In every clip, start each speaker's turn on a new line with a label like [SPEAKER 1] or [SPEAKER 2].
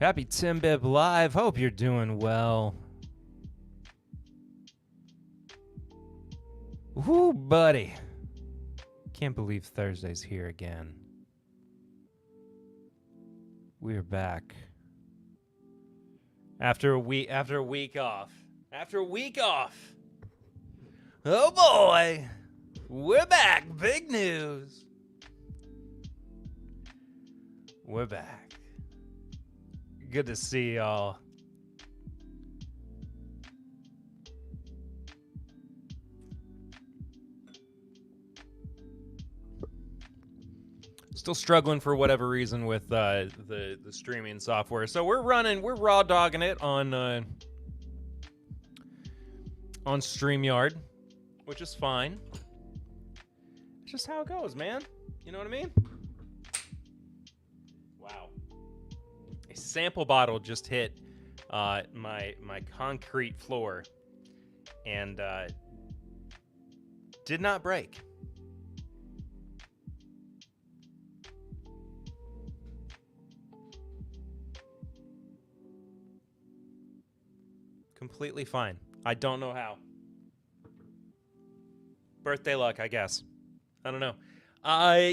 [SPEAKER 1] Happy TIMBP Live. Hope you're doing well. Woo, buddy. Can't believe Thursday's here again. We're back. After a week off. Oh boy. We're back. Big news. We're back. Good to see y'all. Still struggling for whatever reason with the streaming software. So we're raw dogging it on StreamYard, which is fine. It's just how it goes, man. You know what I mean? Wow. A sample bottle just hit my concrete floor and did not break. Completely fine. I don't know how. Birthday luck, I guess. I don't know.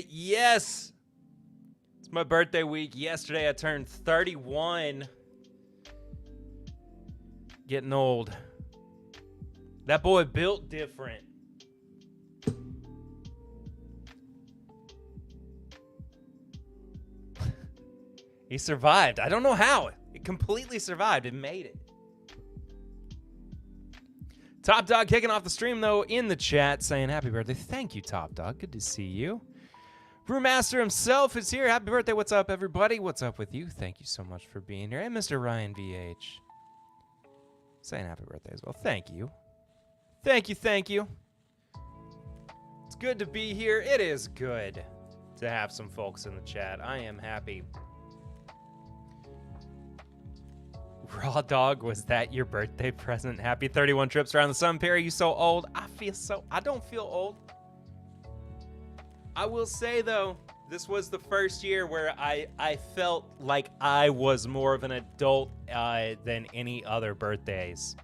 [SPEAKER 1] Yes. It's my birthday week. Yesterday I turned 31. Getting old. That boy built different. He survived. I don't know how. It completely survived. It made it. Top Dog kicking off the stream, though, in the chat, saying happy birthday. Thank you, Top Dog. Good to see you. Brewmaster himself is here. Happy birthday. What's up, everybody? What's up with you? Thank you so much for being here. And Mr. Ryan VH saying happy birthday as well. Thank you. Thank you. It's good to be here. It is good to have some folks in the chat. I am happy. Raw Dog, was that your birthday present? Happy 31 trips around the sun, Perry. You so old. I don't feel old. I will say, though, this was the first year where I felt like I was more of an adult than any other birthdays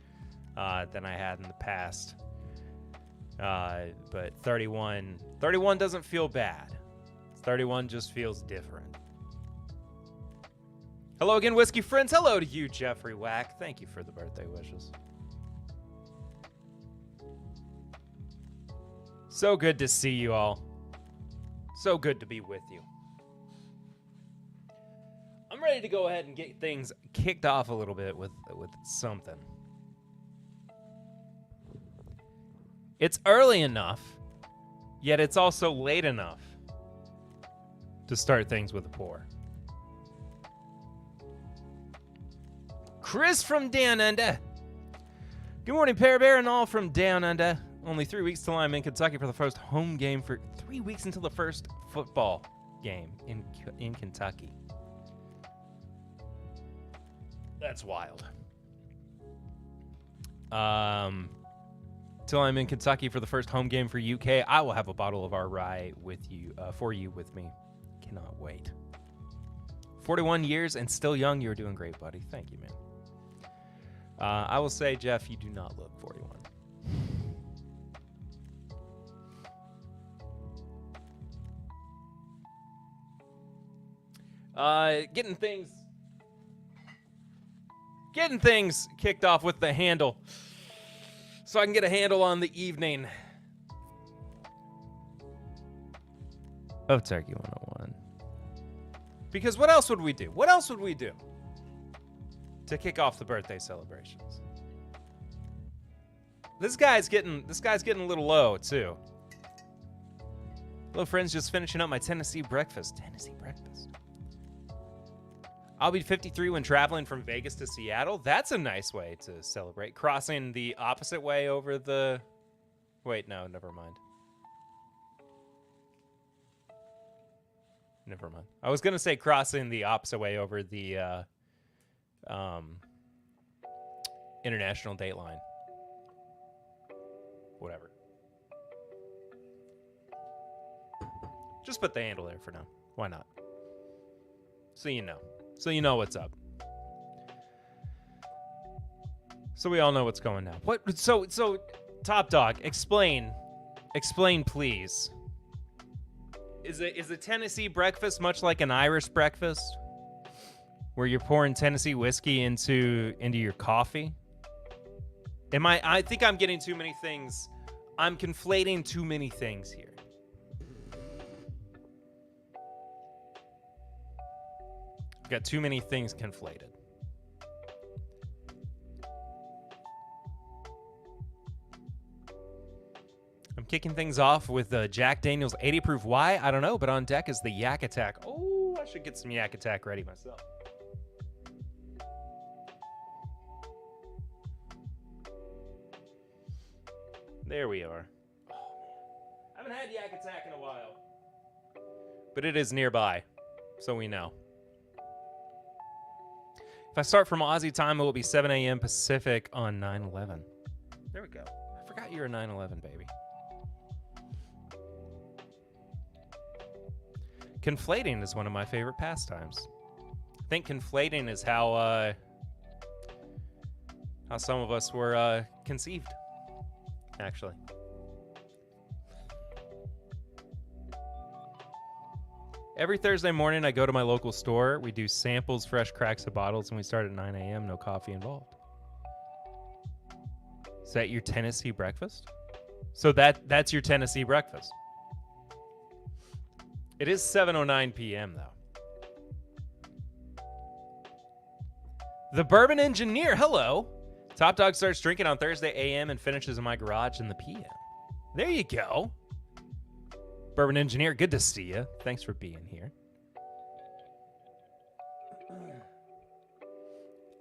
[SPEAKER 1] than I had in the past. But 31 doesn't feel bad. 31 just feels different. Hello again, Whiskey Friends. Hello to you, Jeffrey Wack. Thank you for the birthday wishes. So good to see you all. So good to be with you. I'm ready to go ahead and get things kicked off a little bit with something. It's early enough, yet it's also late enough to start things with a pour. Chris from Down Under. Good morning, Pear Bear and all from Down Under. Only 3 weeks till I'm in Kentucky for the first home game for 3 weeks until the first football game in Kentucky. That's wild. Till I'm in Kentucky for the first home game for UK, I will have a bottle of our rye with you, with me. Cannot wait. 41 years and still young. You're doing great, buddy. Thank you, man. I will say, Jeff, you do not look 41. Getting things kicked off with the handle, so I can get a handle on the evening of Turkey 101. Because what else would we do? What else would we do to kick off the birthday celebrations? This guy's getting a little low too. Hello, friends. Just finishing up my Tennessee breakfast. I'll be 53 when traveling from Vegas to Seattle. That's a nice way to celebrate. Crossing the opposite way over the... Wait, no, never mind. I was going to say crossing the opposite way over the international date line. Whatever. Just put the handle there for now. Why not? So you know. So you know what's up. So we all know what's going down. What? So Top Dog, explain, please. Is a Tennessee breakfast much like an Irish breakfast, where you're pouring Tennessee whiskey into your coffee? I think I'm getting too many things. I'm conflating too many things here. I've got too many things conflated. I'm kicking things off with Jack Daniel's 80 proof. Why? I don't know, but on deck is the Yak Attack. Oh, I should get some Yak Attack ready myself. There we are. Oh, man. I haven't had Yak Attack in a while. But it is nearby, so we know. If I start from Aussie time, it will be 7 a.m. Pacific on 9/11. There we go. I forgot you're a 9/11 baby. Conflating is one of my favorite pastimes. I think conflating is how some of us were conceived, actually. Every Thursday morning, I go to my local store. We do samples, fresh cracks of bottles, and we start at 9 a.m. No coffee involved. Is that your Tennessee breakfast? So that's your Tennessee breakfast. It is 7:09 p.m. though. The Bourbon Engineer, hello. Top Dog starts drinking on Thursday a.m. and finishes in my garage in the p.m. There you go. Bourbon Engineer, good to see you. Thanks for being here.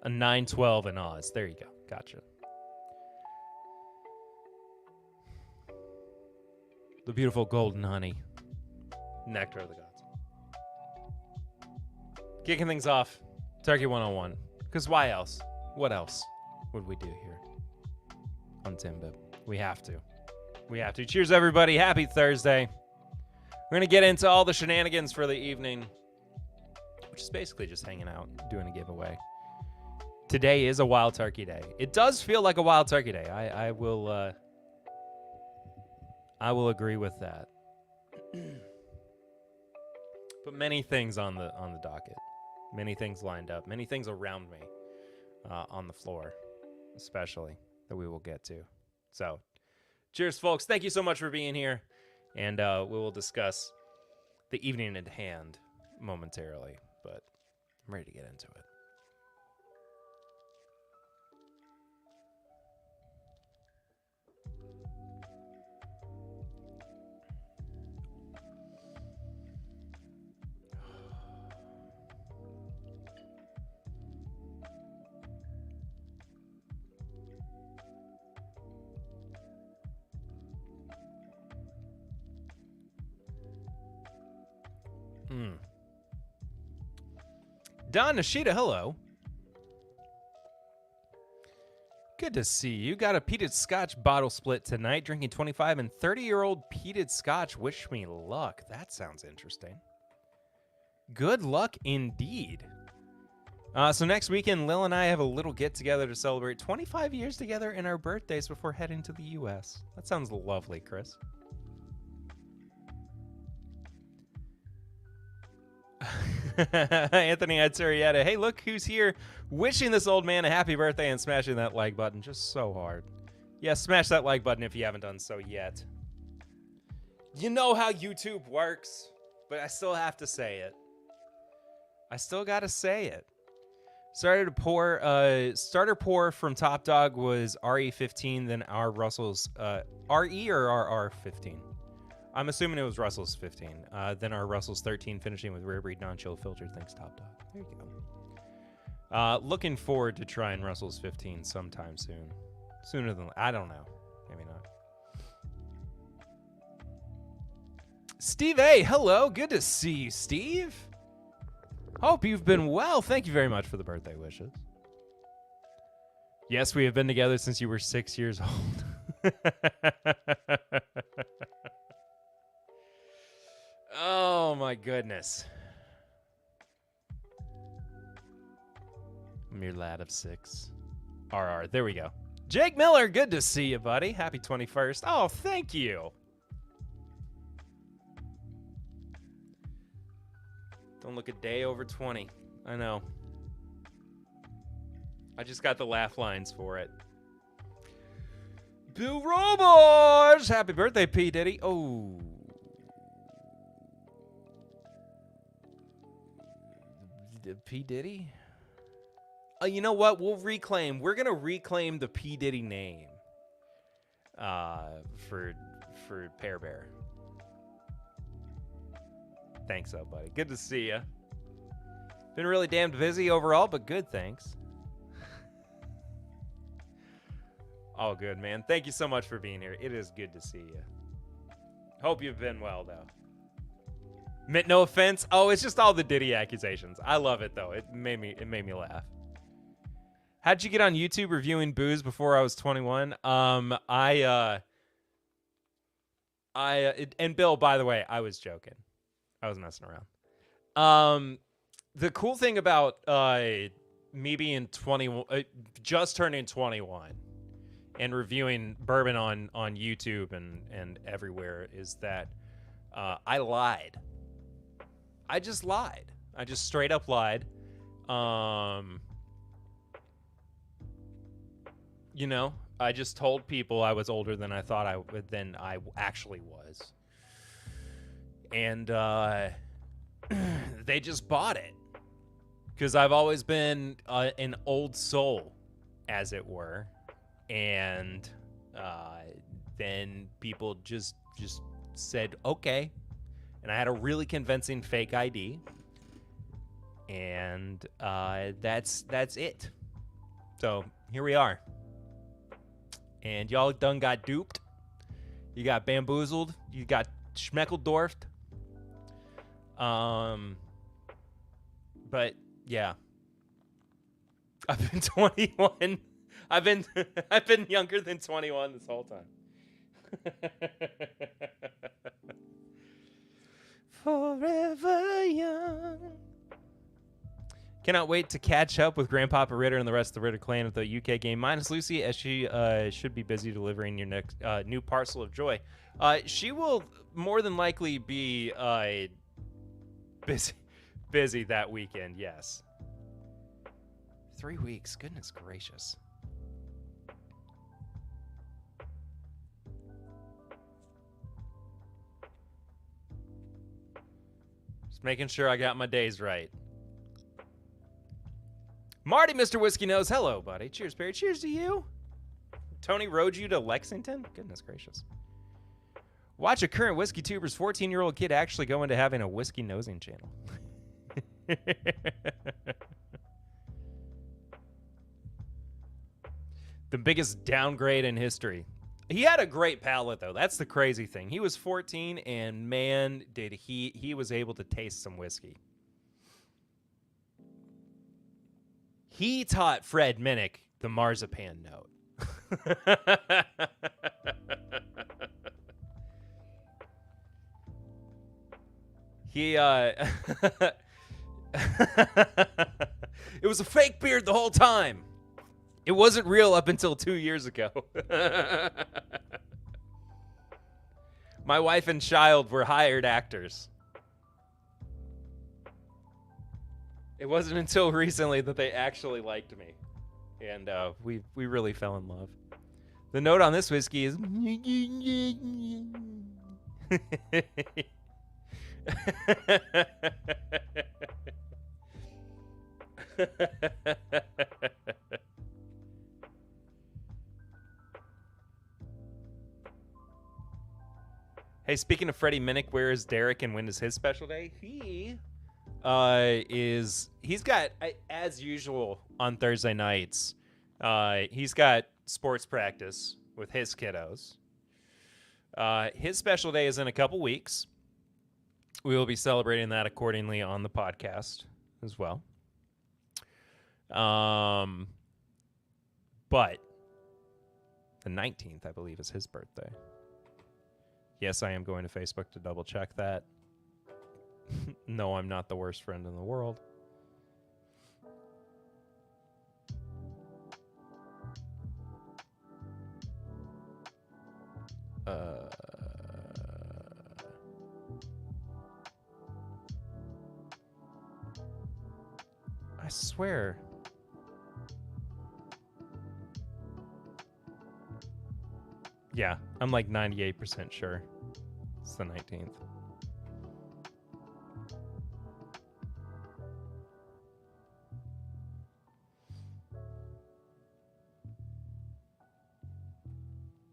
[SPEAKER 1] A 9/12 in Oz. There you go. Gotcha. The beautiful golden honey. Nectar of the gods. Kicking things off. Turkey 101. Because why else? What else would we do here on TIMBP? We have to. We have to. Cheers, everybody. Happy Thursday. We're going to get into all the shenanigans for the evening, which is basically just hanging out, doing a giveaway. Today is a Wild Turkey Day. It does feel like a Wild Turkey Day. I will agree with that. But many things on the docket. Many things lined up. Many things around me on the floor, especially, that we will get to. So, cheers, folks. Thank you so much for being here. And we will discuss the evening at hand momentarily. But I'm ready to get into it. Don Nishida, hello. Good to see you. Got a peated scotch bottle split tonight. Drinking 25 and 30-year-old peated scotch. Wish me luck. That sounds interesting. Good luck indeed. So next weekend, Lil and I have a little get-together to celebrate 25 years together and our birthdays before heading to the U.S. That sounds lovely, Chris. Anthony Atsurieta, hey, look who's here, wishing this old man a happy birthday and smashing that like button just so hard. Yeah, smash that like button if you haven't done so yet. You know how YouTube works, but I still have to say it. I still gotta say it. Starter pour from Top Dog was RE15, then R Russell's RE or RR15. I'm assuming it was Russell's 15. Then our Russell's 13, finishing with Rare Breed Non-Chill Filter. Thanks, Top Dog. There you go. Looking forward to trying Russell's 15 sometime soon. Sooner than... I don't know. Maybe not. Steve A, hello. Good to see you, Steve. Hope you've been well. Thank you very much for the birthday wishes. Yes, we have been together since you were 6 years old. Oh my goodness. I'm your lad of 6. RR. There we go. Jake Miller, good to see you, buddy. Happy 21st. Oh, thank you. Don't look a day over 20. I know. I just got the laugh lines for it. Bill Robots! Happy birthday, P. Diddy. Oh. P. Diddy? You know what? We're going to reclaim the P. Diddy name for Pear Bear. Thanks, up, buddy. Good to see you. Been really damn busy overall, but good, thanks. All good, man. Thank you so much for being here. It is good to see you. Hope you've been well, though. Meant no offense. Oh, it's just all the Diddy accusations. I love it, though. It made me laugh. How'd you get on YouTube reviewing booze before I was 21? And Bill, by the way, I was joking. I was messing around. The cool thing about me being 21, just turning 21, and reviewing bourbon on YouTube and everywhere is that I lied. I just lied. I just straight up lied. You know, I just told people I was older than I thought than I actually was. And they just bought it. Because I've always been an old soul, as it were. And then people just said, okay. And I had a really convincing fake ID. And that's it. So here we are. And y'all done got duped. You got bamboozled. You got schmeckeldorfed. But yeah. I've been 21. I've been younger than 21 this whole time. Forever young. Cannot wait to catch up with Grandpapa Ritter and the rest of the Ritter clan at the UK game, minus Lucy, as she should be busy delivering your next new parcel of joy. She will more than likely be busy that weekend, yes. 3 weeks, goodness gracious. Just making sure I got my days right. Marty, Mr. Whiskey Nose. Hello, buddy. Cheers, Barry. Cheers to you. Tony rode you to Lexington? Goodness gracious. Watch a current Whiskey Tuber's 14-year-old kid actually go into having a whiskey nosing channel. The biggest downgrade in history. He had a great palate, though. That's the crazy thing. He was 14, and man, did he was able to taste some whiskey. He taught Fred Minnick the marzipan note. He it was a fake beard the whole time. It wasn't real up until 2 years ago. My wife and child were hired actors. It wasn't until recently that they actually liked me. And we really fell in love. The note on this whiskey is... Hey, speaking of Freddie Minnick, where is Derek and when is his special day? He's got, as usual on Thursday nights, he's got sports practice with his kiddos. His special day is in a couple weeks. We will be celebrating that accordingly on the podcast as well. But the 19th, I believe, is his birthday. Yes, I am going to Facebook to double check that. No, I'm not the worst friend in the world. I swear. Yeah, I'm like 98% sure. It's the 19th.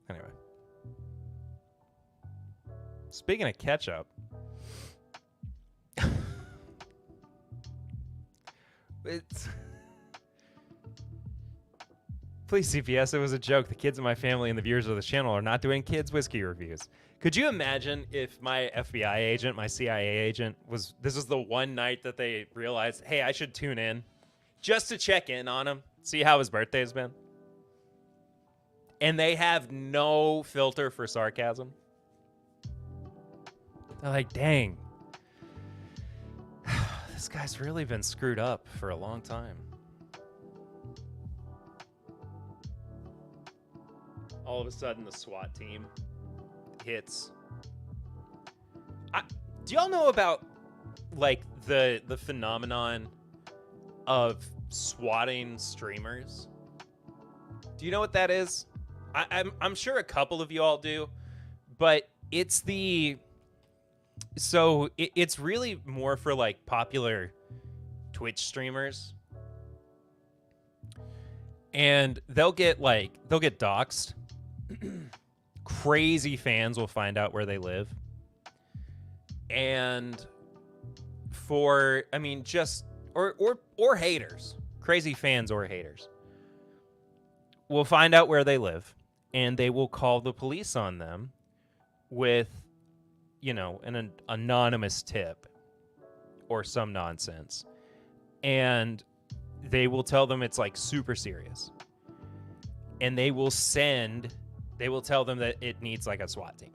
[SPEAKER 1] Anyway. Speaking of ketchup. It's... Please, CPS, it was a joke. The kids in my family and the viewers of the channel are not doing kids' whiskey reviews. Could you imagine if my FBI agent, my CIA agent, this was the one night that they realized, hey, I should tune in just to check in on him, see how his birthday's been? And they have no filter for sarcasm. They're like, dang, this guy's really been screwed up for a long time. All of a sudden, the SWAT team hits. Do y'all know about, like, the phenomenon of swatting streamers? Do you know what that is? I'm sure a couple of you all do, but it's it's really more for, like, popular Twitch streamers. And they'll get doxxed. Crazy fans will find out where they live. And or haters. Crazy fans or haters will find out where they live, and they will call the police on them with, an anonymous tip or some nonsense. And they will tell them it's, like, super serious. And they will tell them that it needs, like, a SWAT team.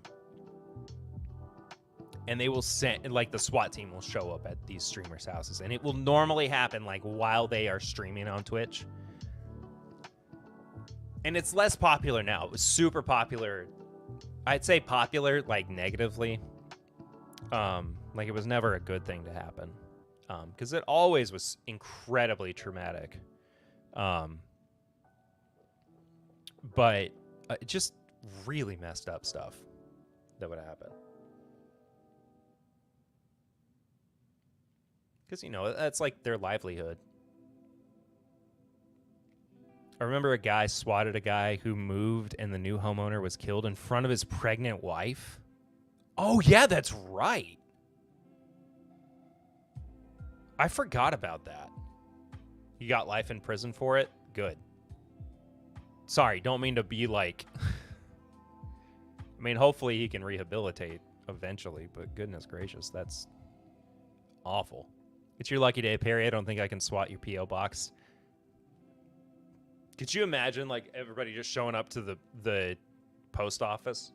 [SPEAKER 1] And they will the SWAT team will show up at these streamers' houses. And it will normally happen, like, while they are streaming on Twitch. And it's less popular now. It was super popular. I'd say popular, like, negatively. Like, it was never a good thing to happen. Because it always was incredibly traumatic. But just really messed up stuff that would happen. Because, that's like their livelihood. I remember a guy swatted a guy who moved and the new homeowner was killed in front of his pregnant wife. Oh, yeah, that's right. I forgot about that. He got life in prison for it? Good. Sorry, don't mean to be like... I mean, hopefully he can rehabilitate eventually, but goodness gracious, that's awful. It's your lucky day, Perry. I don't think I can swat your P.O. box. Could you imagine, like, everybody just showing up to the post office?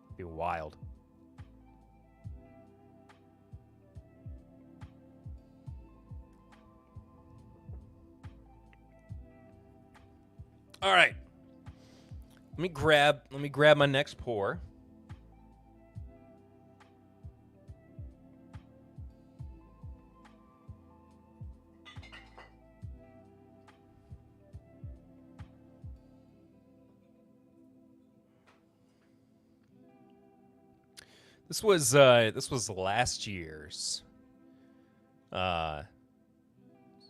[SPEAKER 1] It'd be wild. All right. Let me grab my next pour. This was last year's. This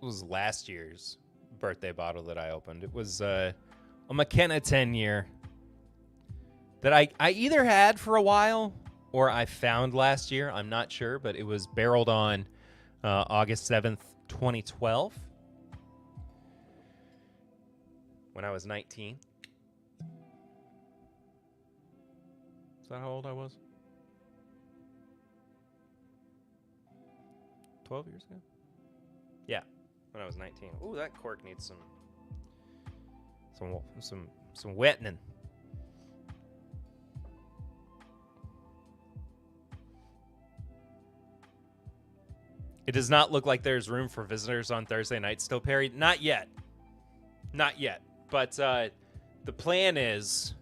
[SPEAKER 1] was last year's birthday bottle that I opened. It was a McKenna 10-year that I either had for a while or I found last year. I'm not sure, but it was barreled on August 7th, 2012 when I was 19. Is that how old I was? 12 years ago? Yeah, when I was 19. Ooh, that cork needs some wettening. It does not look like there's room for visitors on Thursday night still, Perry. Not yet. Not yet. But the plan is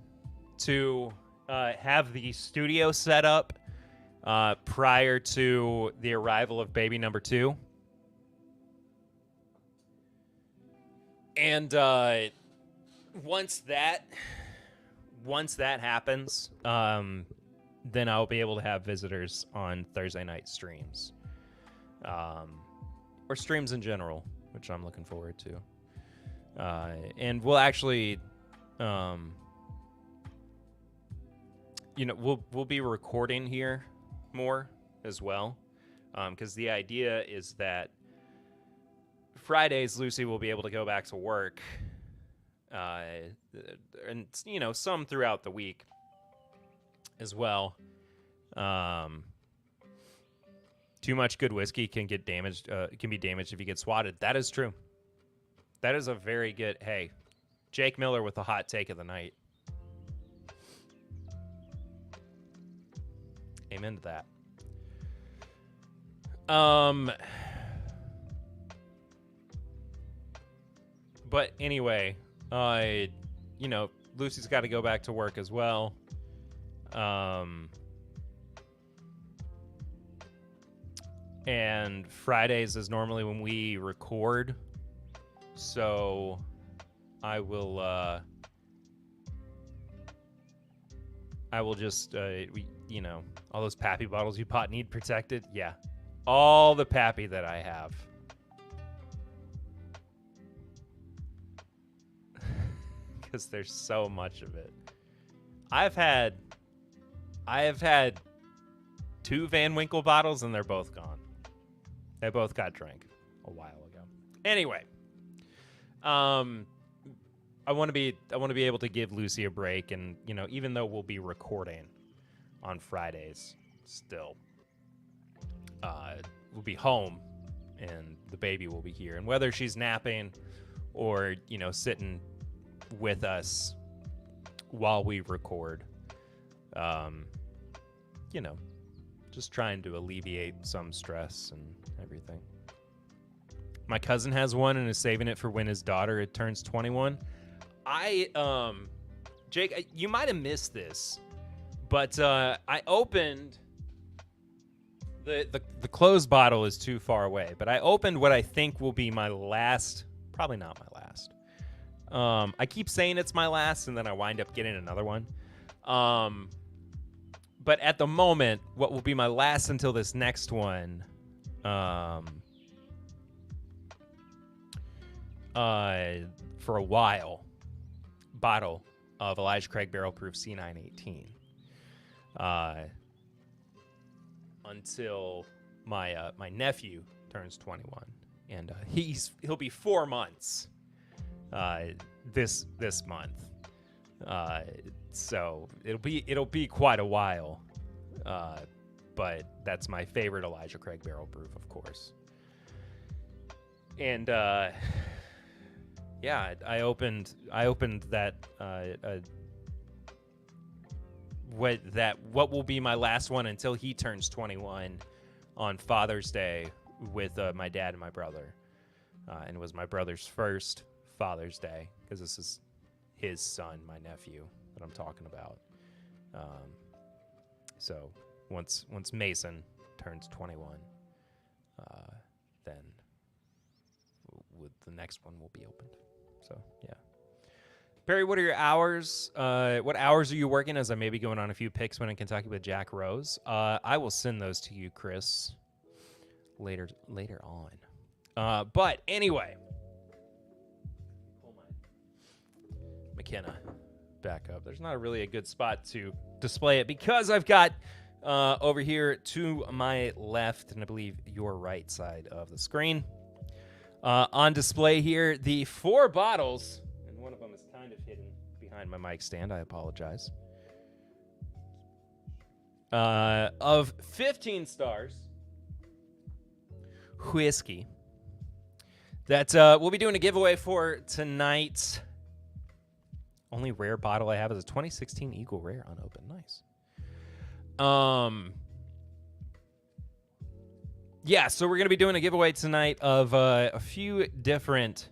[SPEAKER 1] to have the studio set up prior to the arrival of baby number 2. And once that happens, then I'll be able to have visitors on Thursday night streams, or streams in general, which I'm looking forward to. And we'll actually, we'll be recording here more as well, because the idea is that Fridays Lucy will be able to go back to work, and some throughout the week as well. Too much good whiskey can get damaged. Can be damaged if you get swatted. That is true. That is a very good. Hey, Jake Miller with the hot take of the night. Amen to that. But anyway, Lucy's got to go back to work as well. And Fridays is normally when we record. So I will just, all those Pappy bottles you bought need protected. Yeah. All the Pappy that I have. Because there's so much of it. I have had 2 Van Winkle bottles and they're both gone. They both got drank a while ago. Anyway, I want to be able to give Lucy a break, and even though we'll be recording on Fridays, still, we'll be home, and the baby will be here, and whether she's napping or sitting with us while we record, just trying to alleviate some stress and everything. My cousin has one and is saving it for when his daughter turns 21. Jake, you might have missed this, but I opened the closed bottle is too far away, but I opened what I think will be my last, probably not my last. I keep saying it's my last, and then I wind up getting another one. But at the moment, what will be my last until this next one, for a while, bottle of Elijah Craig Barrel Proof C918, until my nephew turns 21, and he'll be 4 months this month. So it'll be quite a while, but that's my favorite Elijah Craig Barrel Proof, of course. And yeah, I opened that what will be my last one until he turns 21 on Father's Day with my dad and my brother, and it was my brother's first Father's Day, because this is his son, my nephew, that I'm talking about. So once Mason turns 21, then the next one will be opened. So yeah. Perry, what are your hours? What hours are you working, as I may be going on a few picks when in Kentucky with Jack Rose? I will send those to you, Chris, later on. But anyway, pull my McKenna back up. There's not really a good spot to display it, because I've got over here to my left, and I believe your right side of the screen, on display here, the 4 bottles, and one of them is kind of hidden behind my mic stand. I apologize. Of 15 stars whiskey that we'll be doing a giveaway for tonight. Only rare bottle I have is a 2016 Eagle Rare unopened. Nice. Yeah, so we're going to be doing a giveaway tonight of a few different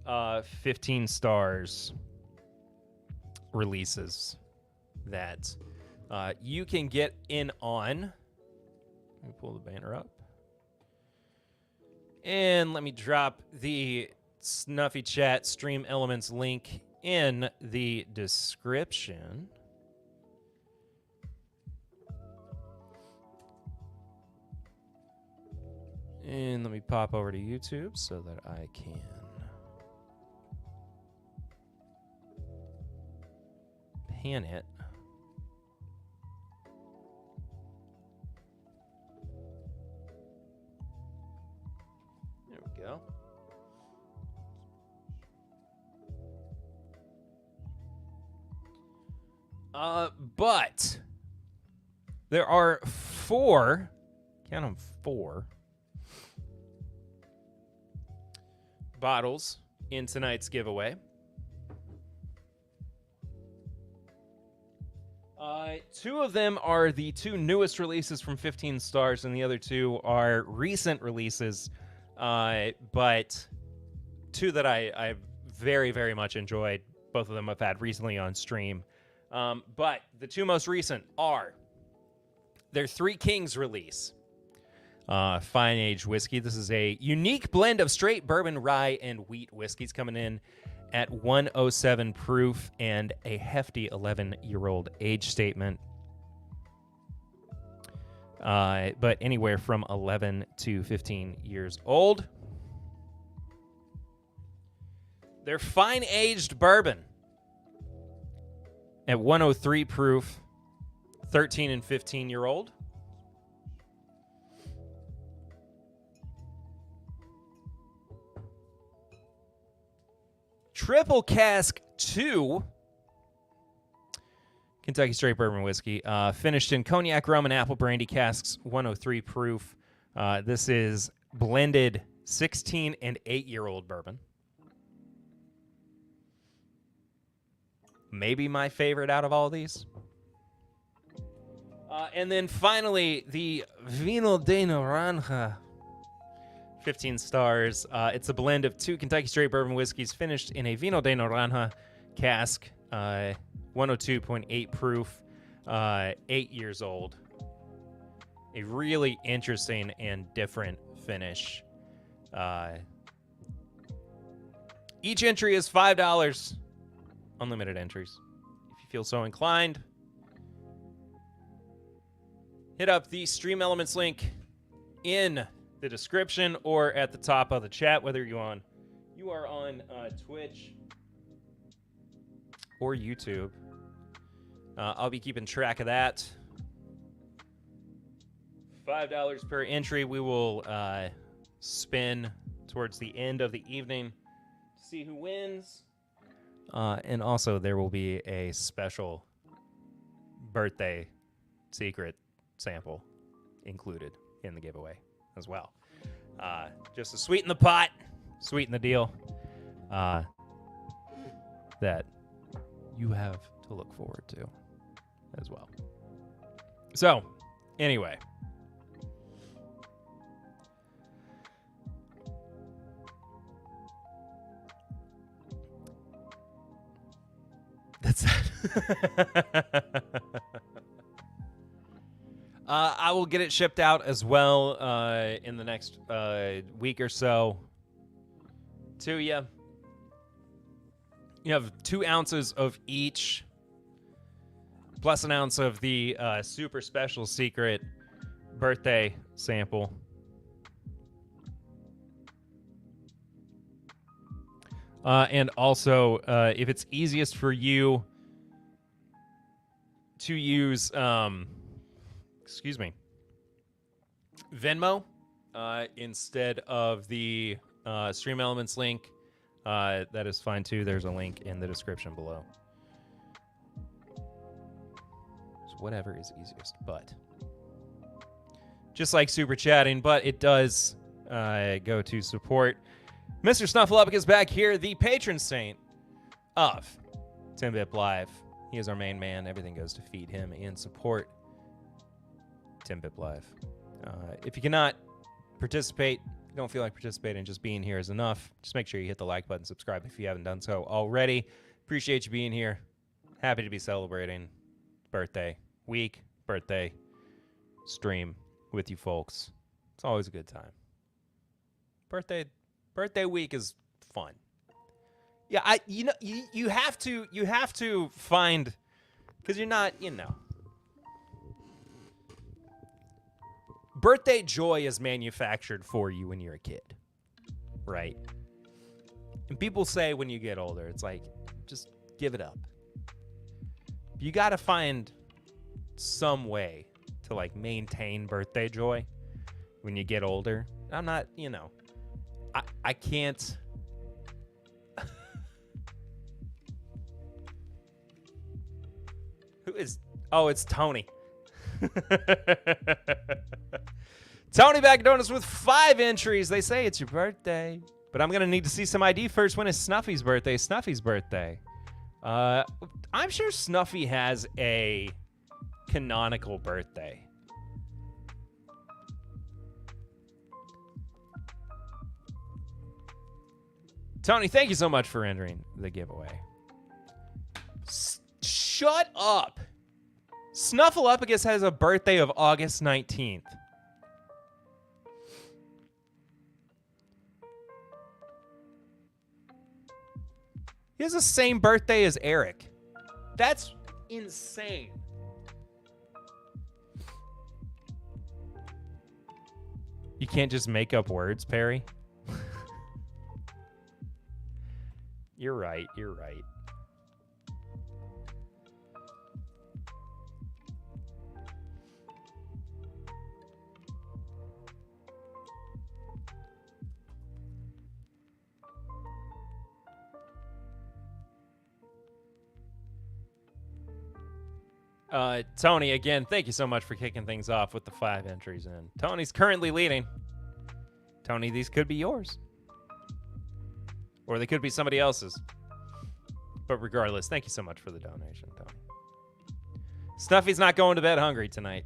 [SPEAKER 1] 15 stars releases that you can get in on. Let me pull the banner up. And let me drop the Snuffy Chat Stream Elements link in the description. And let me pop over to YouTube so that I can pan it. There we go. But there are four, count them, 4 bottles in tonight's giveaway. 2 of them are the 2 newest releases from 15 Stars, and the other 2 are recent releases, but 2 that I very, very much enjoyed. Both of them I've had recently on stream. But the 2 most recent are their Three Kings release. Fine aged whiskey. This is a unique blend of straight bourbon, rye, and wheat whiskeys coming in at 107 proof and a hefty 11-year-old age statement. But anywhere from 11 to 15 years old. They're fine aged bourbon at 103 proof, 13 and 15-year-old. Triple Cask 2 Kentucky Straight Bourbon Whiskey, finished in cognac, rum, and apple brandy casks, 103 proof. This is blended 16 and 8-year-old bourbon. Maybe my favorite out of all these. And then finally, the Vino de Naranja, 15 Stars. It's a blend of 2 Kentucky Straight Bourbon whiskeys finished in a Vino de Naranja cask, 102.8 proof, 8 years old. A really interesting and different finish. Each entry is $5. Unlimited entries. If you feel so inclined, hit up the Stream Elements link in the description or at the top of the chat, whether you are on Twitch or YouTube. I'll be keeping track of that. $5 per entry. We will spin towards the end of the evening to see who wins. And also, there will be a special birthday secret sample included in the giveaway as well. Just to sweeten the pot, sweeten the deal, that you have to look forward to as well. So, anyway. That's I will get it shipped out as well in the next week or so to you. You have 2 ounces of each, plus an ounce of the super special secret birthday sample. And also, if it's easiest for you to use, Venmo instead of the Stream Elements link, that is fine too. There's a link in the description below. So whatever is easiest, but just like super chatting, but it does go to support. Mr. Snuffleupagus is back here, the patron saint of TIMBP Live. He is our main man. Everything goes to feed him and support TIMBP Live. If you cannot participate, you don't feel like participating, just being here is enough. Just make sure you hit the like button, subscribe if you haven't done so already. Appreciate you being here. Happy to be celebrating birthday week, birthday stream with you folks. It's always a good time. Birthday week is fun. Yeah, you have to find, because you're not, birthday joy is manufactured for you when you're a kid, right? And people say when you get older, it's like, just give it up. You got to find some way to like maintain birthday joy when you get older. I'm not, I can't. Who is? Oh, it's Tony. Tony back donuts with 5 entries. They say it's your birthday, but I'm gonna need to see some ID first. When is Snuffy's birthday? Snuffy's birthday. I'm sure Snuffy has a canonical birthday. Tony, thank you so much for entering the giveaway. Shut up. Snuffleupagus has a birthday of August 19th. He has the same birthday as Eric. That's insane. You can't just make up words, Perry. You're right. You're right. Tony, again, thank you so much for kicking things off with the 5 entries in. Tony's currently leading. Tony, these could be yours. Or they could be somebody else's. But regardless, thank you so much for the donation, Tony. Snuffy's not going to bed hungry tonight.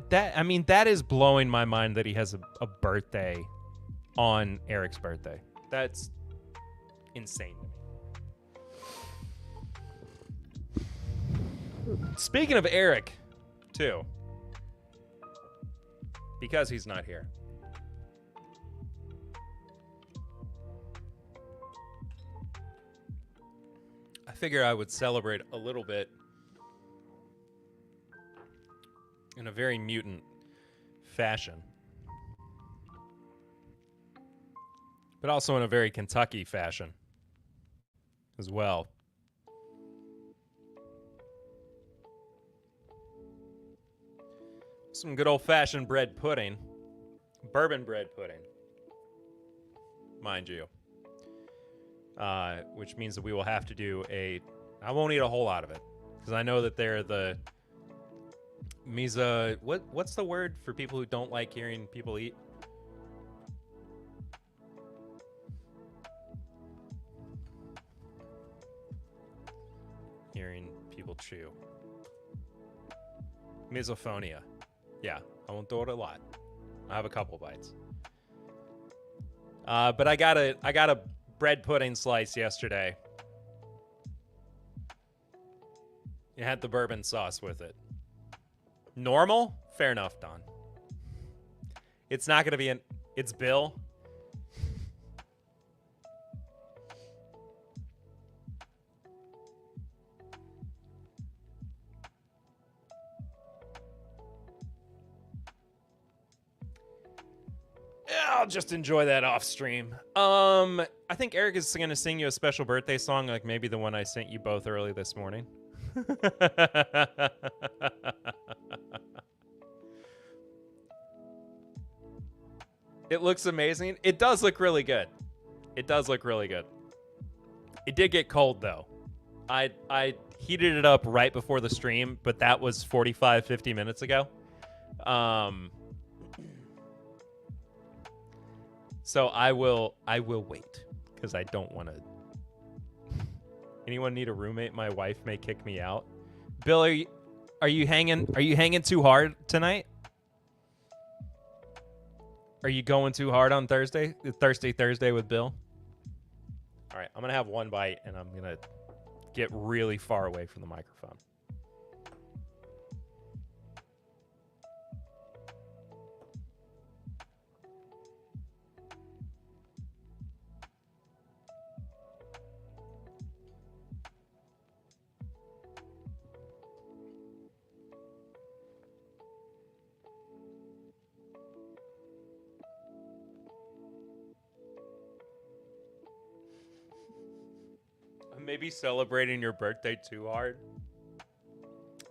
[SPEAKER 1] That is blowing my mind that he has a birthday on Eric's birthday. That's insane to me. Speaking of Eric, too, because he's not here. I figure I would celebrate a little bit in a very mutant fashion, but also in a very Kentucky fashion as well. Some good old-fashioned bread pudding. Bourbon bread pudding, mind you. Which means that we will have to do I won't eat a whole lot of it, because I know that they're the Misa, what's the word for people who don't like hearing people eat? Hearing people chew. Misophonia. Yeah, I won't do it a lot. I have a couple bites. But I got a bread pudding slice yesterday. It had the bourbon sauce with it. Normal? Fair enough, Don. It's not going to be it's Bill. I'll just enjoy that off stream. I think Eric is going to sing you a special birthday song, like maybe the one I sent you both early this morning. It looks amazing. It does look really good. It does look really good. It did get cold, though. I heated it up right before the stream, but that was 45, 50 minutes ago. So I will wait, because I don't want to Anyone need a roommate? My wife may kick me out. Bill, are you hanging too hard tonight? Are you going too hard on Thursday? Thirsty Thursday with Bill? All right, I'm going to have one bite, and I'm going to get really far away from the microphone. Maybe celebrating your birthday too hard.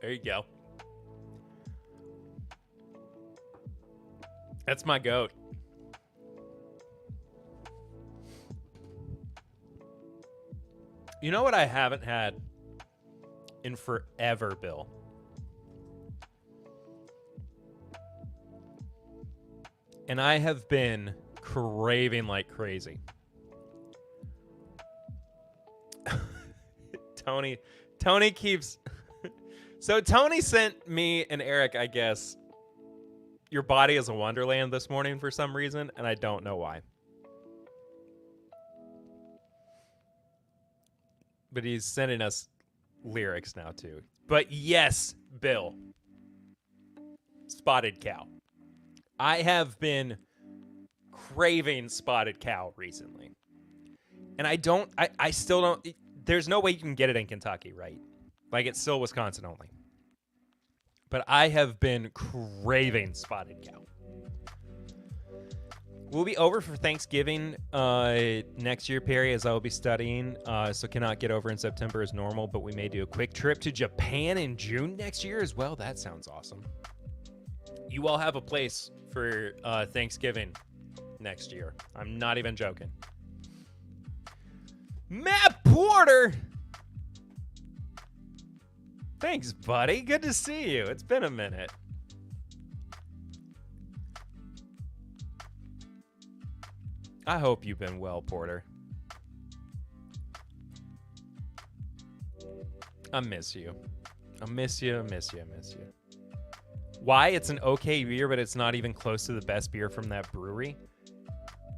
[SPEAKER 1] There you go. That's my goat. You know what I haven't had in forever, Bill? And I have been craving like crazy. Tony keeps... So Tony sent me and Eric, I guess, Your Body is a Wonderland this morning for some reason, and I don't know why. But he's sending us lyrics now, too. But yes, Bill. Spotted cow. I have been craving spotted cow recently. And I still don't... There's no way you can get it in Kentucky, right? Like, it's still Wisconsin only. But I have been craving spotted cow. We'll be over for Thanksgiving next year, Perry, as I will be studying. So cannot get over in September as normal, but we may do a quick trip to Japan in June next year as well. That sounds awesome. You all have a place for Thanksgiving next year. I'm not even joking. Matt Porter! Thanks, buddy. Good to see you. It's been a minute. I hope you've been well, Porter. I miss you. I miss you. I miss you. I miss you. Why? It's an okay beer, but it's not even close to the best beer from that brewery.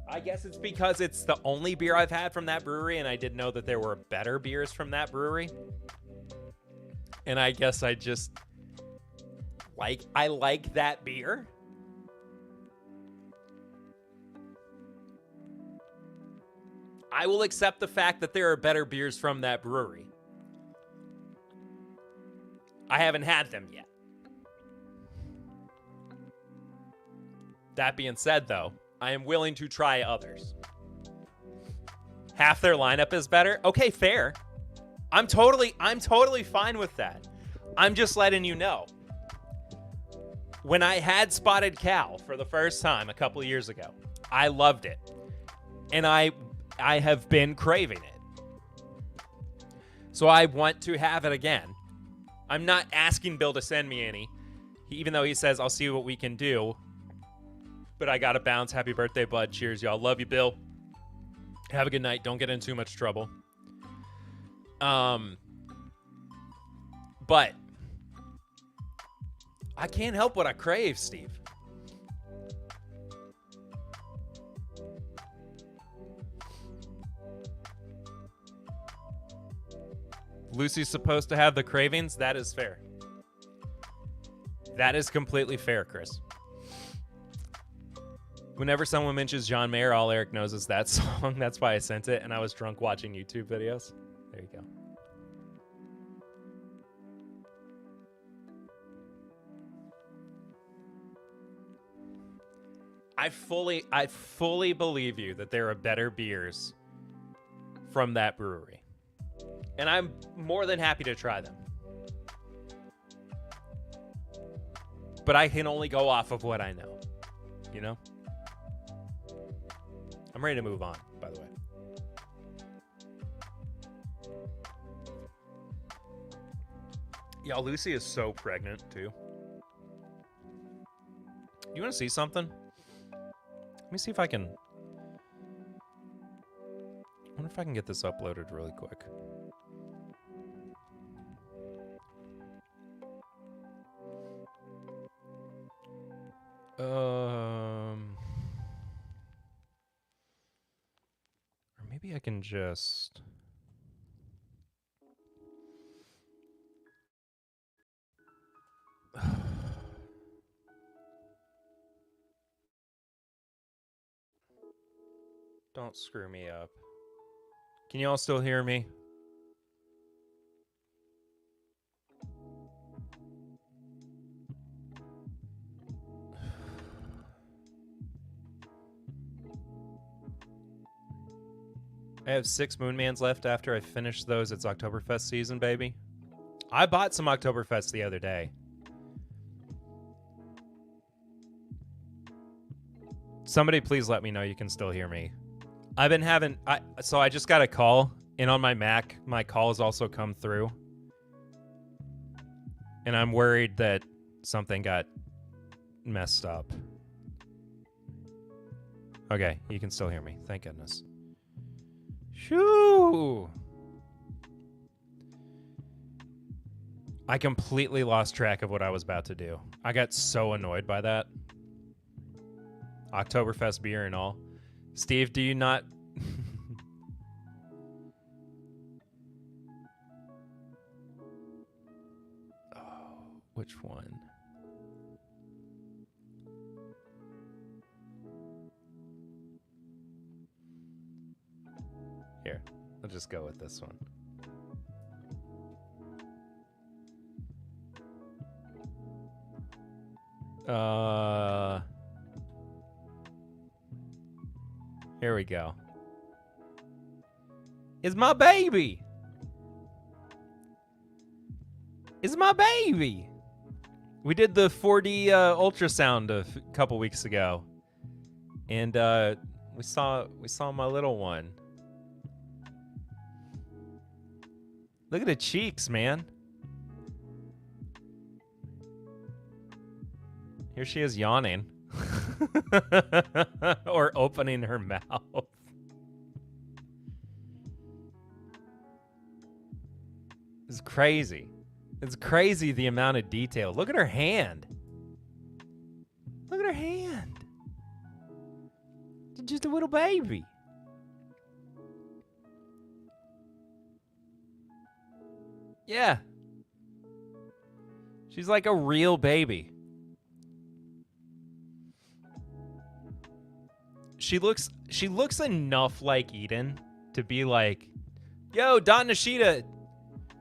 [SPEAKER 1] I guess it's because it's the only beer I've had from that brewery, and I didn't know that there were better beers from that brewery. And I guess I just I like that beer. I will accept the fact that there are better beers from that brewery. I haven't had them yet. That being said, though, I am willing to try others. Half their lineup is better? Okay, fair. I'm totally fine with that. I'm just letting you know. When I had Spotted Cow for the first time a couple of years ago, I loved it. And I have been craving it. So I want to have it again. I'm not asking Bill to send me any, even though he says, I'll see what we can do. But I gotta bounce. Happy birthday, bud. Cheers, y'all. Love you, Bill. Have a good night. Don't get in too much trouble. But I can't help what I crave, Steve. Lucy's supposed to have the cravings. That is fair. That is completely fair, Chris. Whenever someone mentions John Mayer, all Eric knows is that song. That's why I sent it, and I was drunk watching YouTube videos. There you go. I fully believe you that there are better beers from that brewery. And I'm more than happy to try them. But I can only go off of what I know. You know? I'm ready to move on, by the way. Yeah, Lucy is so pregnant, too. You want to see something? Let me see if I can... I wonder if I can get this uploaded really quick. Or maybe I can just... Don't screw me up. Can you all still hear me? I have 6 Moonmans left after I finish those. It's Oktoberfest season, baby. I bought some Oktoberfest the other day. Somebody please let me know you can still hear me. I've been having... So I just got a call, and on my Mac, my calls also come through. And I'm worried that something got messed up. Okay, you can still hear me. Thank goodness. Shoo! I completely lost track of what I was about to do. I got so annoyed by that. Oktoberfest beer and all. Steve, do you not... Oh, which one? Here, I'll just go with this one. Here we go. It's my baby. It's my baby. We did the 4D ultrasound a couple weeks ago, and we saw my little one. Look at the cheeks, man. Here she is yawning. Or opening her mouth. It's crazy. It's crazy the amount of detail. Look at her hand. Look at her hand. She's just a little baby. Yeah. She's like a real baby. She looks enough like Eden to be like, yo, Don Nishida,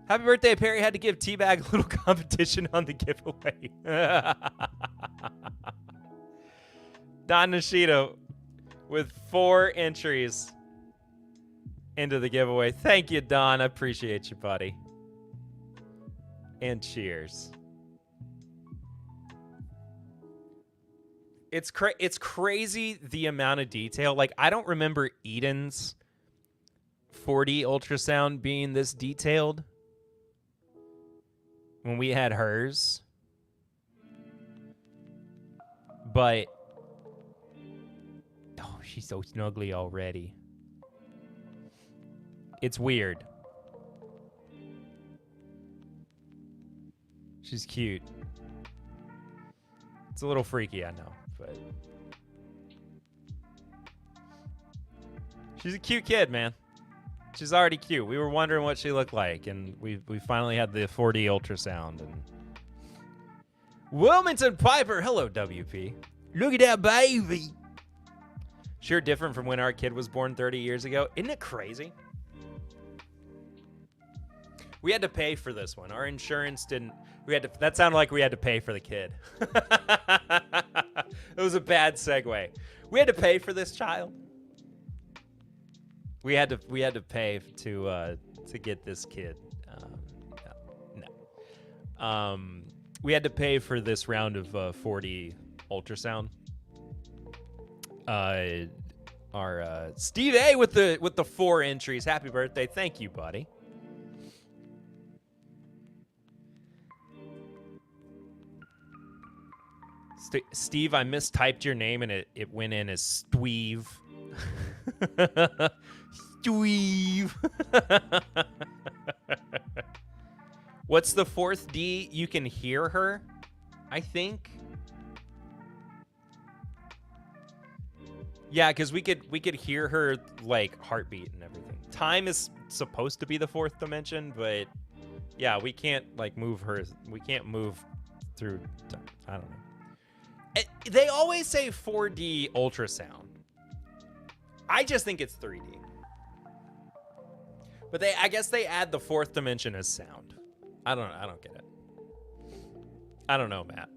[SPEAKER 1] happy birthday. Perry had to give Teabag a little competition on the giveaway. Don Nishida with 4 entries into the giveaway. Thank you, Don. I appreciate you, buddy. And cheers. It's crazy the amount of detail. Like, I don't remember Eden's 4D ultrasound being this detailed when we had hers. But oh, she's so snuggly already. It's weird. She's cute. It's a little freaky, I know, but she's a cute kid, man. She's already cute. We were wondering what she looked like, and we finally had the 4D ultrasound. And Wilmington Piper, hello WP. Look at that baby. Sure, different from when our kid was born 30 years ago. Isn't it crazy? We had to pay for this one. Our insurance didn't. That sounded like we had to pay for the kid. It was a bad segue. We had to pay for this child. We had to pay to get this kid. No. We had to pay for this round of 4D ultrasound. Our Steve A with the 4 entries. Happy birthday! Thank you, buddy. Steve, I mistyped your name and it went in as Stweeve. Stweeve. What's the 4th D? You can hear her, I think. Yeah, because we could hear her like heartbeat and everything. Time is supposed to be the fourth dimension, but yeah, we can't like move her. We can't move through time. I don't know. They always say 4D ultrasound. I just think it's 3D. But I guess they add the fourth dimension as sound. I don't get it. I don't know, Matt.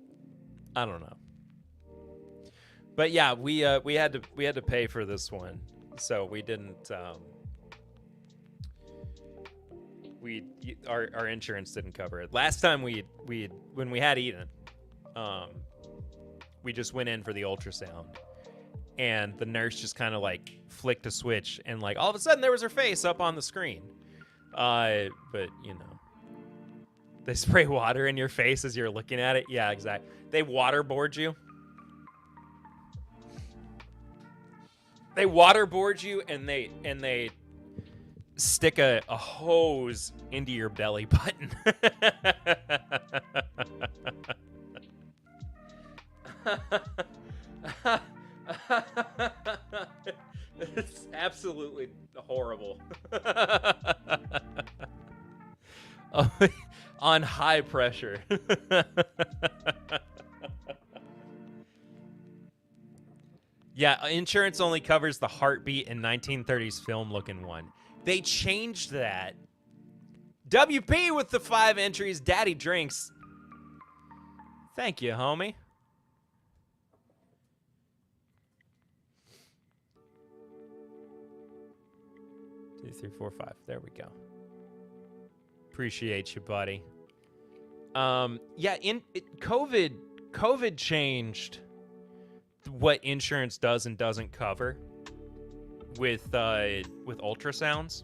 [SPEAKER 1] I don't know. But yeah, we had to pay for this one, so we didn't. Our insurance didn't cover it. Last time when we had Eden, we just went in for the ultrasound, and the nurse just kind of like flicked a switch, and like all of a sudden there was her face up on the screen. But you know, they spray water in your face as you're looking at it. Yeah, exactly. They waterboard you. They waterboard you, and they stick a hose into your belly button. It's absolutely horrible. On high pressure. Yeah, insurance only covers the heartbeat and 1930s film-looking one. They changed that. WP with the 5 entries. Daddy Drinks. Thank you, homie. Two, three, four, five. There we go. Appreciate you, buddy. Yeah, COVID changed what insurance does and doesn't cover with ultrasounds.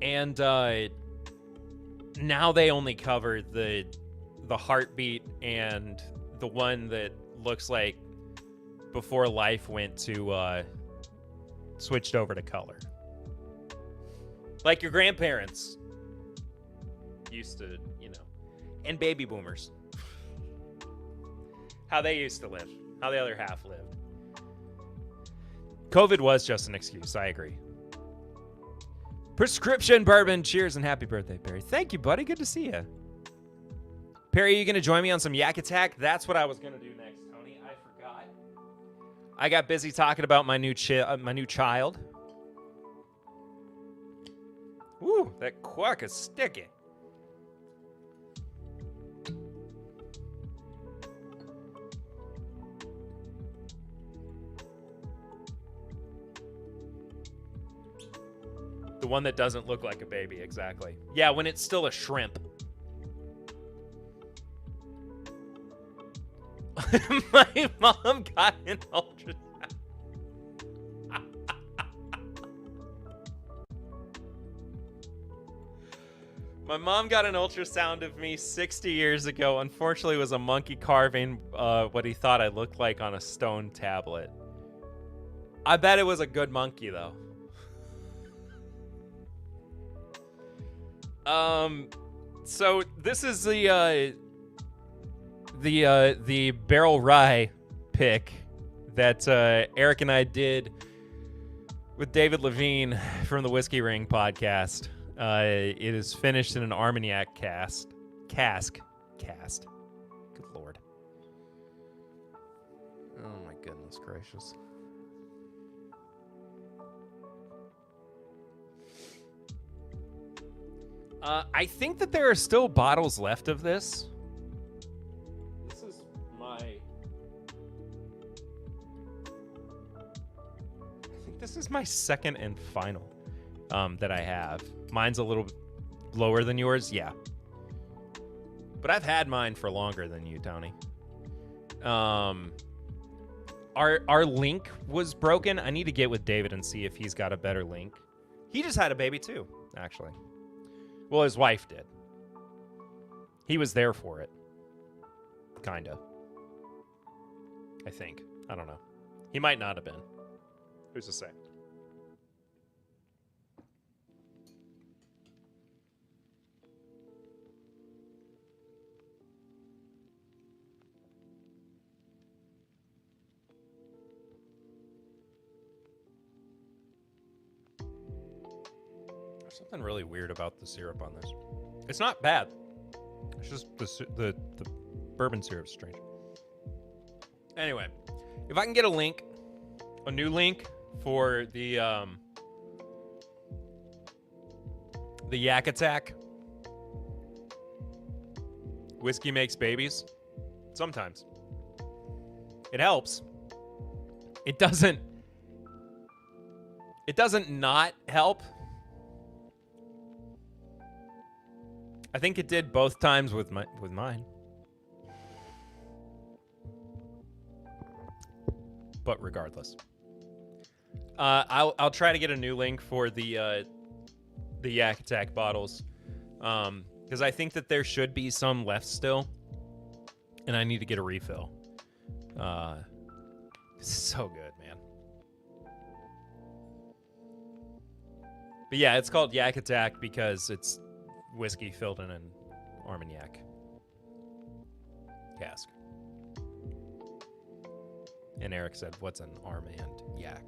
[SPEAKER 1] And now they only cover the heartbeat and the one that looks like before life went to switched over to color. Like your grandparents used to, you know, and baby boomers. How they used to live, how the other half lived. COVID was just an excuse, I agree. Prescription Bourbon, cheers and happy birthday, Perry. Thank you, buddy, good to see you. Perry, are you going to join me on some Yak Attack? That's what I was going to do next, Tony. I forgot. I got busy talking about my new child. Woo, that quack is sticky. The one that doesn't look like a baby, exactly. Yeah, when it's still a shrimp. My mom got an ultrasound. My mom got an ultrasound of me 60 years ago. Unfortunately, it was a monkey carving what he thought I looked like on a stone tablet. I bet it was a good monkey, though. So this is the barrel rye pick that Eric and I did with David Levine from the Whiskey Ring podcast. It is finished in an Armagnac cask. Good Lord. Oh my goodness gracious. I think that there are still bottles left of this. This is my... I think this is my second and final that I have. Mine's a little lower than yours, yeah. But I've had mine for longer than you, Tony. Our link was broken. I need to get with David and see if he's got a better link. He just had a baby too, actually. Well, his wife did. He was there for it. Kinda. I think. I don't know. He might not have been. Who's to say? Something really weird about the syrup on this. It's not bad. It's just the bourbon syrup's strange. Anyway, if I can get a new link for the Yak Attack Whiskey Makes Babies, sometimes it helps. It doesn't not help. I think it did both times with mine. But regardless, I'll try to get a new link for the Yak Attack bottles, because I think that there should be some left still, and I need to get a refill. It's so good, man. But yeah, it's called Yak Attack because it's whiskey filled in an Armagnac cask. And Eric said, "What's an Armagnac?"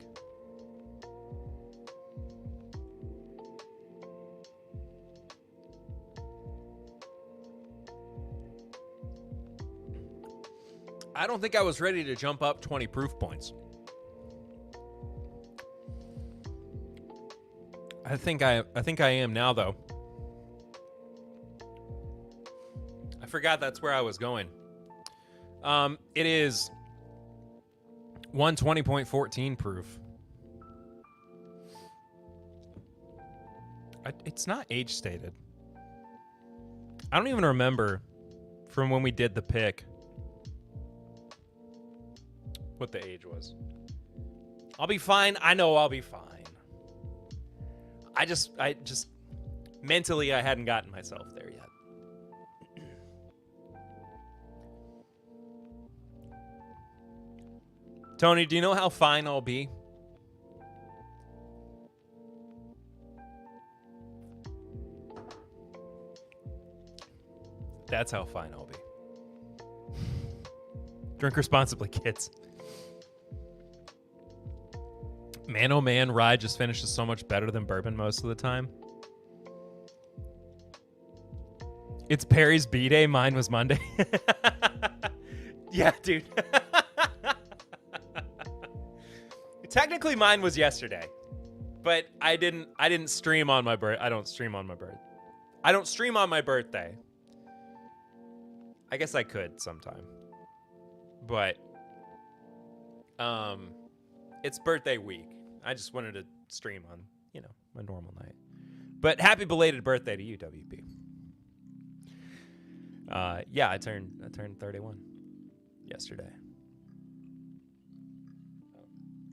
[SPEAKER 1] I don't think I was ready to jump up 20 proof points. I think I am now, though. I forgot that's where I was going. It is 120.14 proof. It's not age stated. I don't even remember from when we did the pick what the age was. I'll be fine. I know I'll be fine. I just mentally I hadn't gotten myself there yet. Tony, do you know how fine I'll be? That's how fine I'll be. Drink responsibly, kids. Man, oh man, rye just finishes so much better than bourbon most of the time. It's Perry's B-Day. Mine was Monday. Yeah, dude. Technically, mine was yesterday, but I didn't stream on my birthday. I don't stream on my birthday. I don't stream on my birthday. I guess I could sometime, but it's birthday week. I just wanted to stream on, my normal night. But happy belated birthday to you, WP. Yeah, I turned 31 yesterday.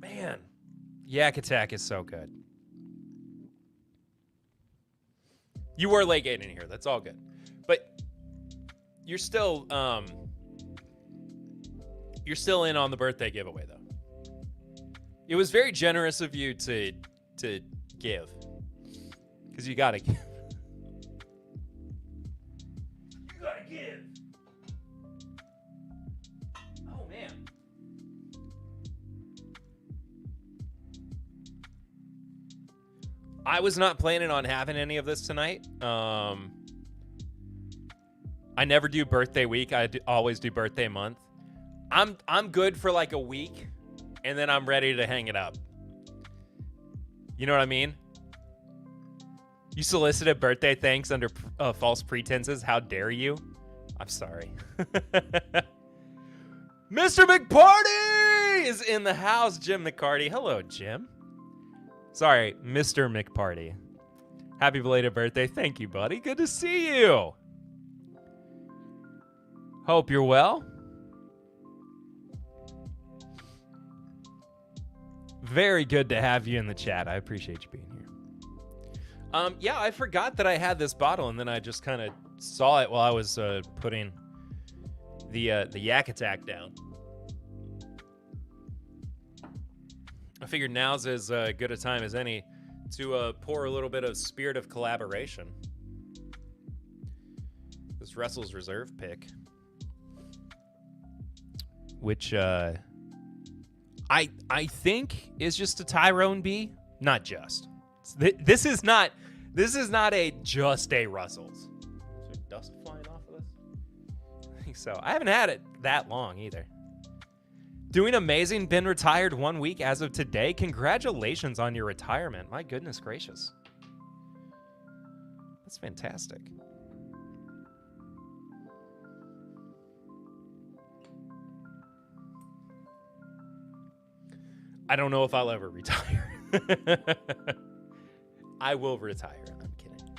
[SPEAKER 1] Man, Yak Attack is so good. You were late getting in here. That's all good. But you're still in on the birthday giveaway, though. It was very generous of you to give, because you gotta give. You gotta give. Oh man. I was not planning on having any of this tonight. I never do birthday week. I always do birthday month. I'm good for like a week. And then I'm ready to hang it up. You know what I mean? You solicited birthday thanks under false pretenses. How dare you? I'm sorry. Mr. McParty is in the house. Jim McCarty. Hello, Jim. Sorry, Mr. McParty. Happy belated birthday. Thank you, buddy. Good to see you. Hope you're well. Very good to have you in the chat. I appreciate you being here. Yeah, I forgot that I had this bottle, and then I just kind of saw it while I was putting the Yak Attack down. I figured now's as good a time as any to pour a little bit of Spirit of Collaboration. This Russell's Reserve pick, which I think is just a Tyrone B. Not just. This is not This is not just a Russell's. Is there dust flying off of this? I think so. I haven't had it that long either. Doing amazing. Been retired 1 week as of today. Congratulations on your retirement. My goodness gracious. That's fantastic. I don't know if I'll ever retire. I will retire. I'm kidding.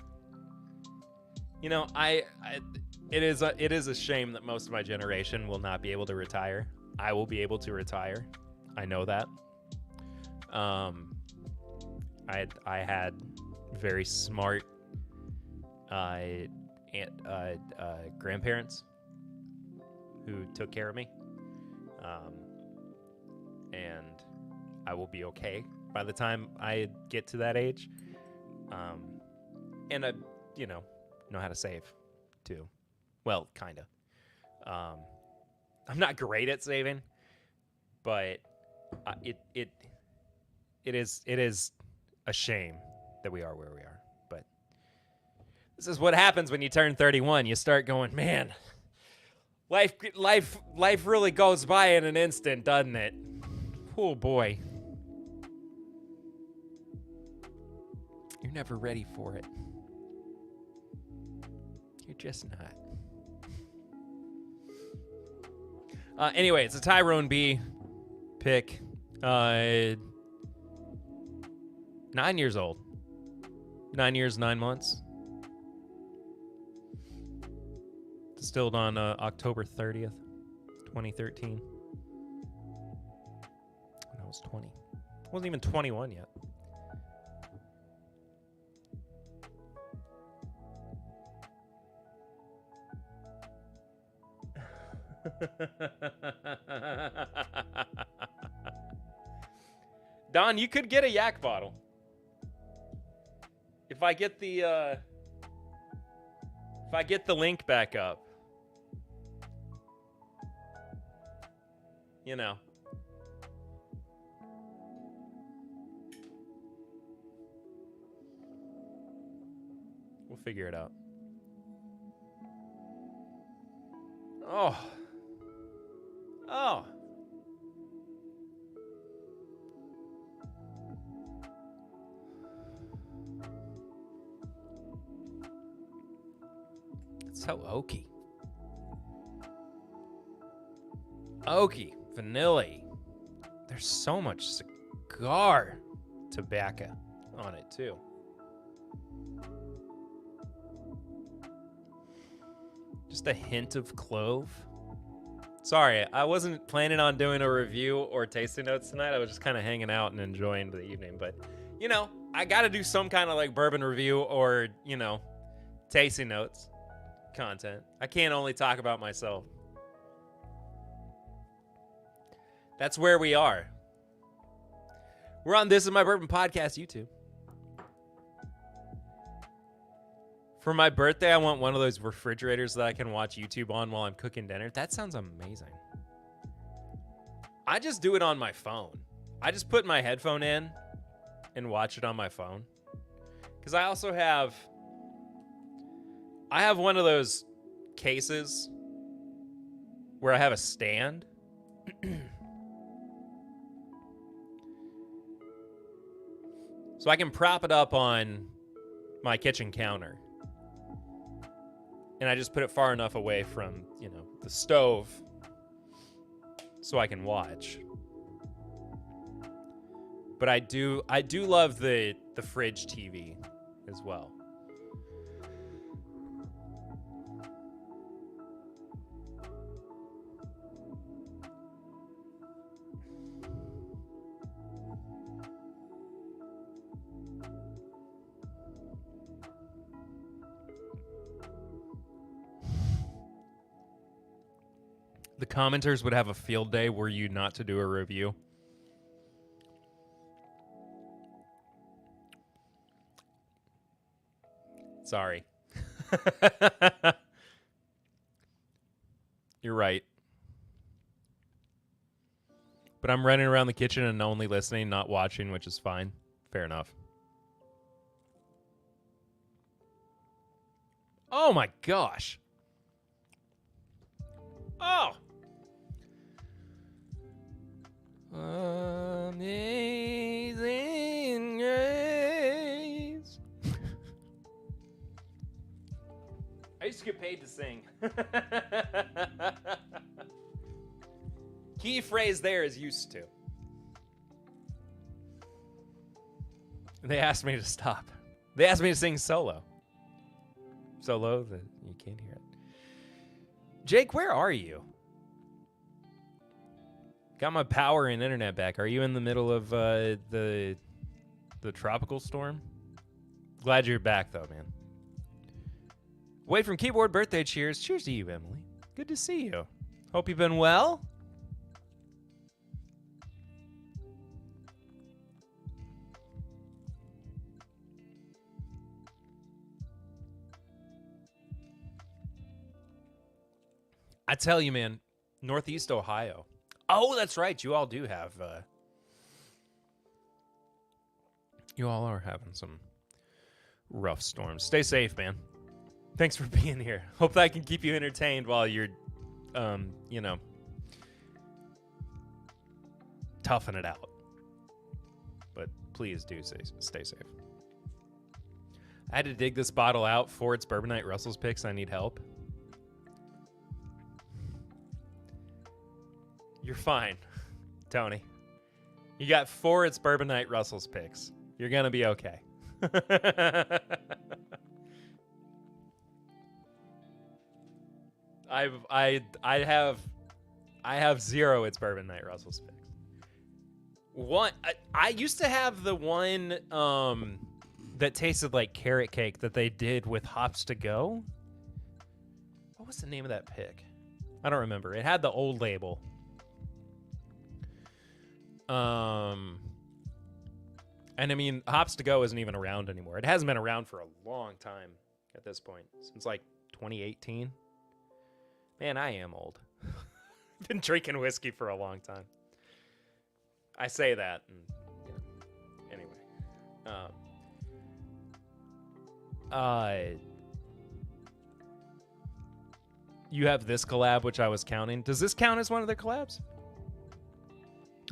[SPEAKER 1] You know, it is a shame that most of my generation will not be able to retire. I will be able to retire. I know that. I had very smart grandparents who took care of me, and I will be okay by the time I get to that age. And I, know how to save too. Well, kind of. I'm not great at saving, but it is a shame that we are where we are. But this is what happens when you turn 31. You start going, man, life really goes by in an instant, doesn't it? Oh boy. You're never ready for it. You're just not. Anyway, it's a Tyrone B pick. 9 years old. 9 years, 9 months. Distilled on October 30th, 2013. When I was 20. I wasn't even 21 yet. Don, you could get a yak bottle. If I get the link back up. You know. We'll figure it out. Oh. It's so oaky. Oaky, vanilla. There's so much cigar tobacco on it too. Just a hint of clove. Sorry, I wasn't planning on doing a review or tasting notes tonight. I was just kind of hanging out and enjoying the evening. But, I got to do some kind of like bourbon review or, tasting notes content. I can't only talk about myself. That's where we are. We're on This Is My Bourbon Podcast YouTube. For my birthday, I want one of those refrigerators that I can watch YouTube on while I'm cooking dinner. That sounds amazing. I just do it on my phone. I just put my headphone in and watch it on my phone. Because I also have one of those cases where I have a stand. So I can prop it up on my kitchen counter. And I just put it far enough away from, the stove so I can watch. But I do love the fridge TV as well. The commenters would have a field day were you not to do a review. Sorry. You're right. But I'm running around the kitchen and only listening, not watching, which is fine. Fair enough. Oh my gosh. Oh. Amazing grace. I used to get paid to sing. Key phrase there is used to. They asked me to stop. They asked me to sing solo. So low that you can't hear it. Jake, where are you? Got my power and internet back. Are you in the middle of the tropical storm? Glad you're back, though, man. Wait from keyboard birthday cheers. Cheers to you, Emily. Good to see you. Hope you've been well. I tell you, man, Northeast Ohio. Oh, that's right. You all do have. You all are having some rough storms. Stay safe, man. Thanks for being here. Hope that I can keep you entertained while you're, you know, toughing it out. But please do stay safe. I had to dig this bottle out for its Bourbon Night Russell's picks. I need help. You're fine, Tony. You got 4 It's Bourbon Night Russell's picks. You're gonna be okay. I have 0 It's Bourbon Night Russell's picks. One, I used to have the one that tasted like carrot cake that they did with hops to go. What was the name of that pick? I don't remember. It had the old label. And I mean, Hops to Go isn't even around anymore. It hasn't been around for a long time at this point, since like 2018. Man, I am old. Been drinking whiskey for a long time. I say that, and anyway. You have this collab, which I was counting. Does this count as one of the collabs?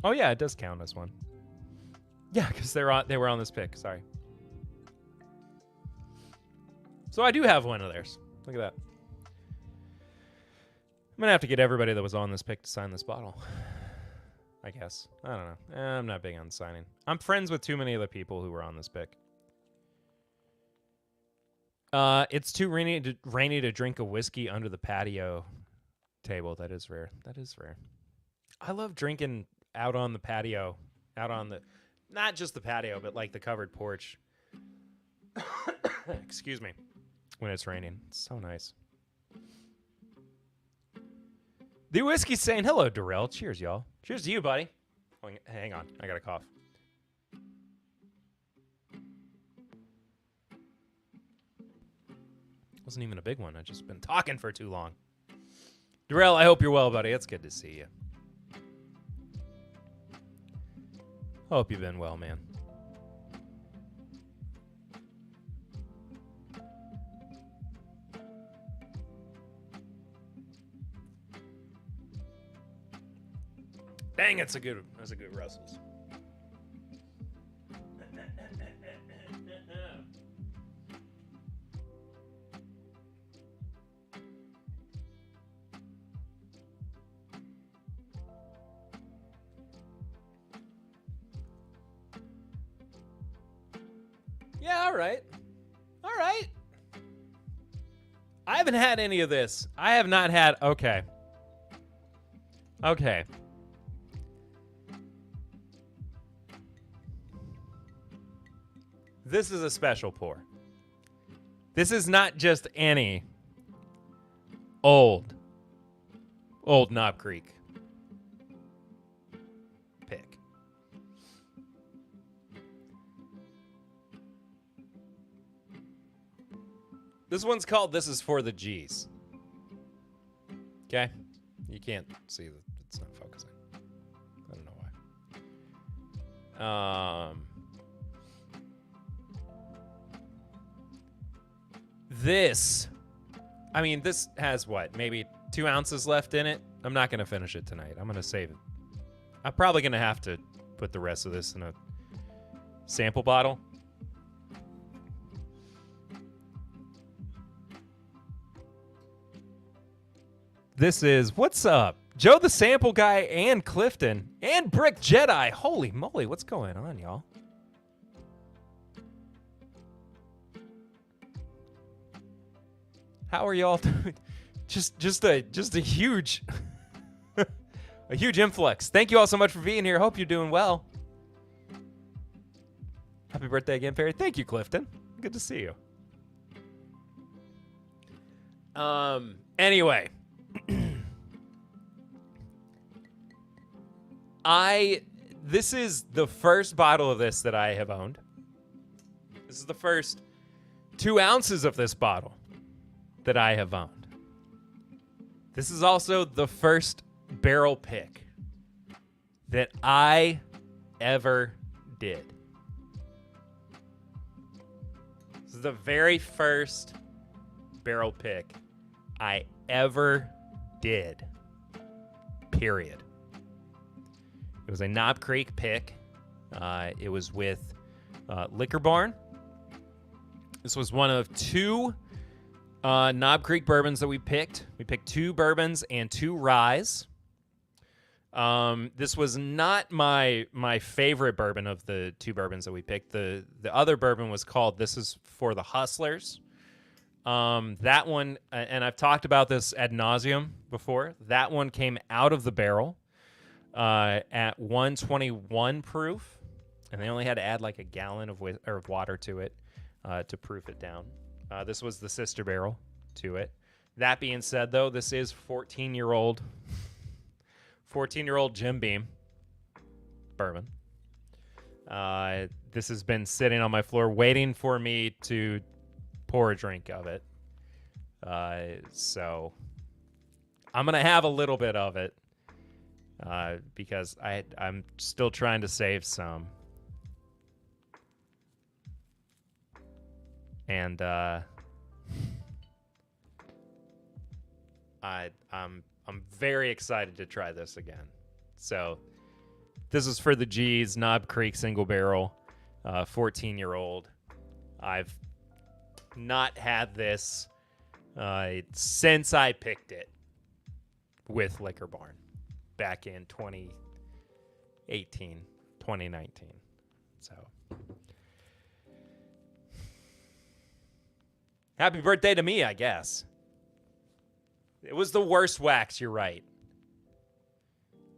[SPEAKER 1] Oh yeah, it does count as one. Yeah, because they were on this pick. Sorry. So I do have one of theirs. Look at that. I'm gonna have to get everybody that was on this pick to sign this bottle. I guess. I don't know. I'm not big on signing. I'm friends with too many of the people who were on this pick. It's too rainy to drink a whiskey under the patio table. That is rare. That is rare. I love drinking out on the patio, out on the, not just the patio, but like the covered porch. Excuse me. When it's raining. It's so nice. The whiskey's saying hello, Darrell. Cheers, y'all. Cheers to you, buddy. Oh, hang on. I got a cough. Wasn't even a big one. I've just been talking for too long. Darrell, I hope you're well, buddy. It's good to see you. Hope you've been well, man. Dang, that's a good Russell's. Yeah, all right. All right. I haven't had any of this. I have not had... Okay. Okay. This is a special pour. This is not just any old Knob Creek pick. This one's called This Is For the G's. Okay? You can't see that it's not focusing. I don't know why. This I mean, this has what? Maybe 2 ounces left in it. I'm not going to finish it tonight. I'm going to save it. I'm probably going to have to put the rest of this in a sample bottle. This is, what's up? Joe the Sample Guy and Clifton and Brick Jedi. Holy moly, what's going on, y'all? How are y'all doing? Just a huge a huge influx. Thank you all so much for being here. Hope you're doing well. Happy birthday again, Perry. Thank you, Clifton. Good to see you. Anyway, this is the first bottle of this that I have owned. This is the first 2 ounces of this bottle that I have owned. This is also the first barrel pick that I ever did. This is the very first barrel pick I ever did. Period. It was a Knob Creek pick. It was with Liquor Barn. This was one of 2 Knob Creek bourbons that we picked. We picked 2 bourbons and 2 ryes. This was not my favorite bourbon of the 2 bourbons that we picked. The other bourbon was called This Is for the Hustlers. That one, and I've talked about this ad nauseum before. That one came out of the barrel at 121 proof, and they only had to add like a gallon of water to it to proof it down. This was the sister barrel to it. That being said, though, this is 14-year-old Jim Beam bourbon. This has been sitting on my floor waiting for me to pour a drink of it. So I'm going to have a little bit of it because I'm still trying to save some. And I'm very excited to try this again. So this is for the G's, Knob Creek single barrel, 14-year-old. I've not had this since I picked it with Liquor Barn back in 2018, 2019. So happy birthday to me, I guess. It was the worst wax, you're right.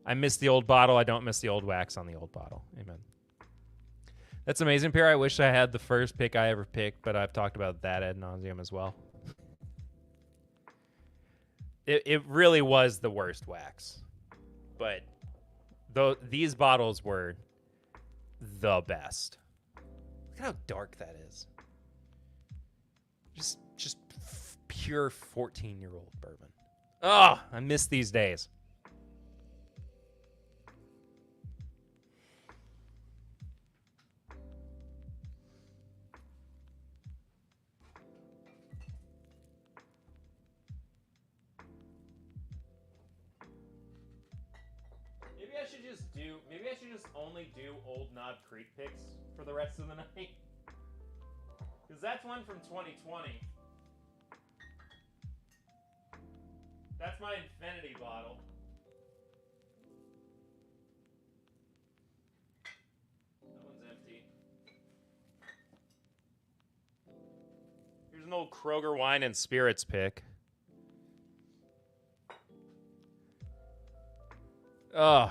[SPEAKER 1] I miss the old bottle. I don't miss the old wax on the old bottle. Amen. That's amazing, Pierre. I wish I had the first pick I ever picked, but I've talked about that ad nauseum as well. It really was the worst wax. But these bottles were the best. Look at how dark that is. Just pure 14-year-old bourbon. Oh, I miss these days. Maybe I should just only do old Knob Creek picks for the rest of the night. Because that's one from 2020. That's my infinity bottle. That one's empty. Here's an old Kroger Wine and Spirits pick. Ugh.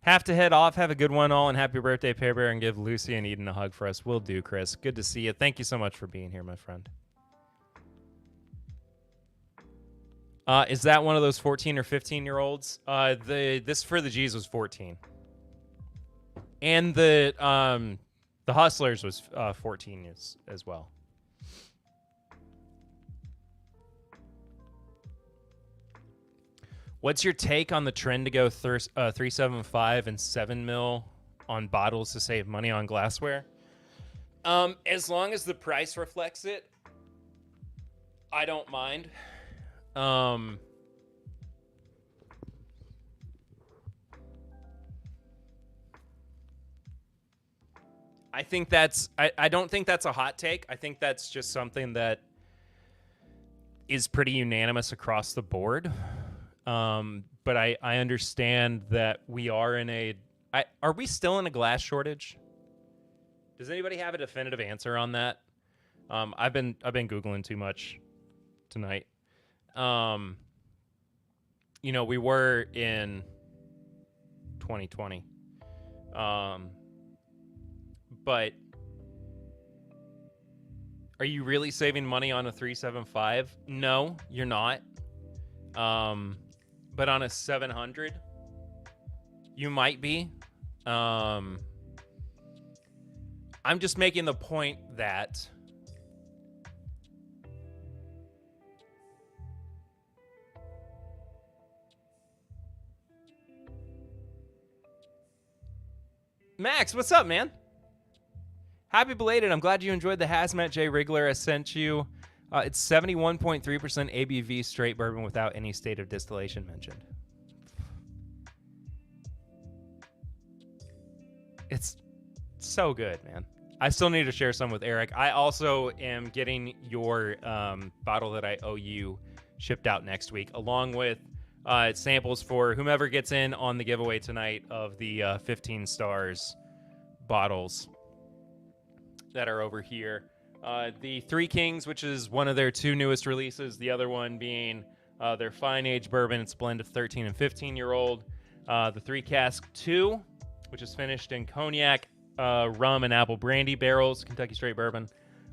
[SPEAKER 1] Have to head off. Have a good one, all, and happy birthday, Pear Bear, and give Lucy and Eden a hug for us. Will do, Chris. Good to see you. Thank you so much for being here, my friend. Is that one of those 14 or 15-year-olds? This for the G's was 14, and the Hustlers was 14 as well. What's your take on the trend to go 375 and 7 mil on bottles to save money on glassware? As long as the price reflects it, I don't mind. I think that's I don't think that's a hot take. I think that's just something that is pretty unanimous across the board. But I understand that we are in a are we still in a glass shortage? Does anybody have a definitive answer on that? I've been Googling too much tonight. We were in 2020. But are you really saving money on a 375? No, you're not. But on a 700, you might be. I'm just making the point that Max, what's up, man? Happy belated. I'm glad you enjoyed the Hazmat J Wriggler I sent you. It's 71.3% ABV straight bourbon without any state of distillation mentioned. It's so good, man. I still need to share some with Eric. I also am getting your bottle that I owe you shipped out next week, along with samples for whomever gets in on the giveaway tonight of the 15 stars bottles that are over here. The Three Kings, which is one of their two newest releases, the other one being their Fine Age Bourbon. It's a blend of 13 and 15-year-old. The Three Cask 2, which is finished in cognac, rum, and apple brandy barrels, Kentucky Straight Bourbon.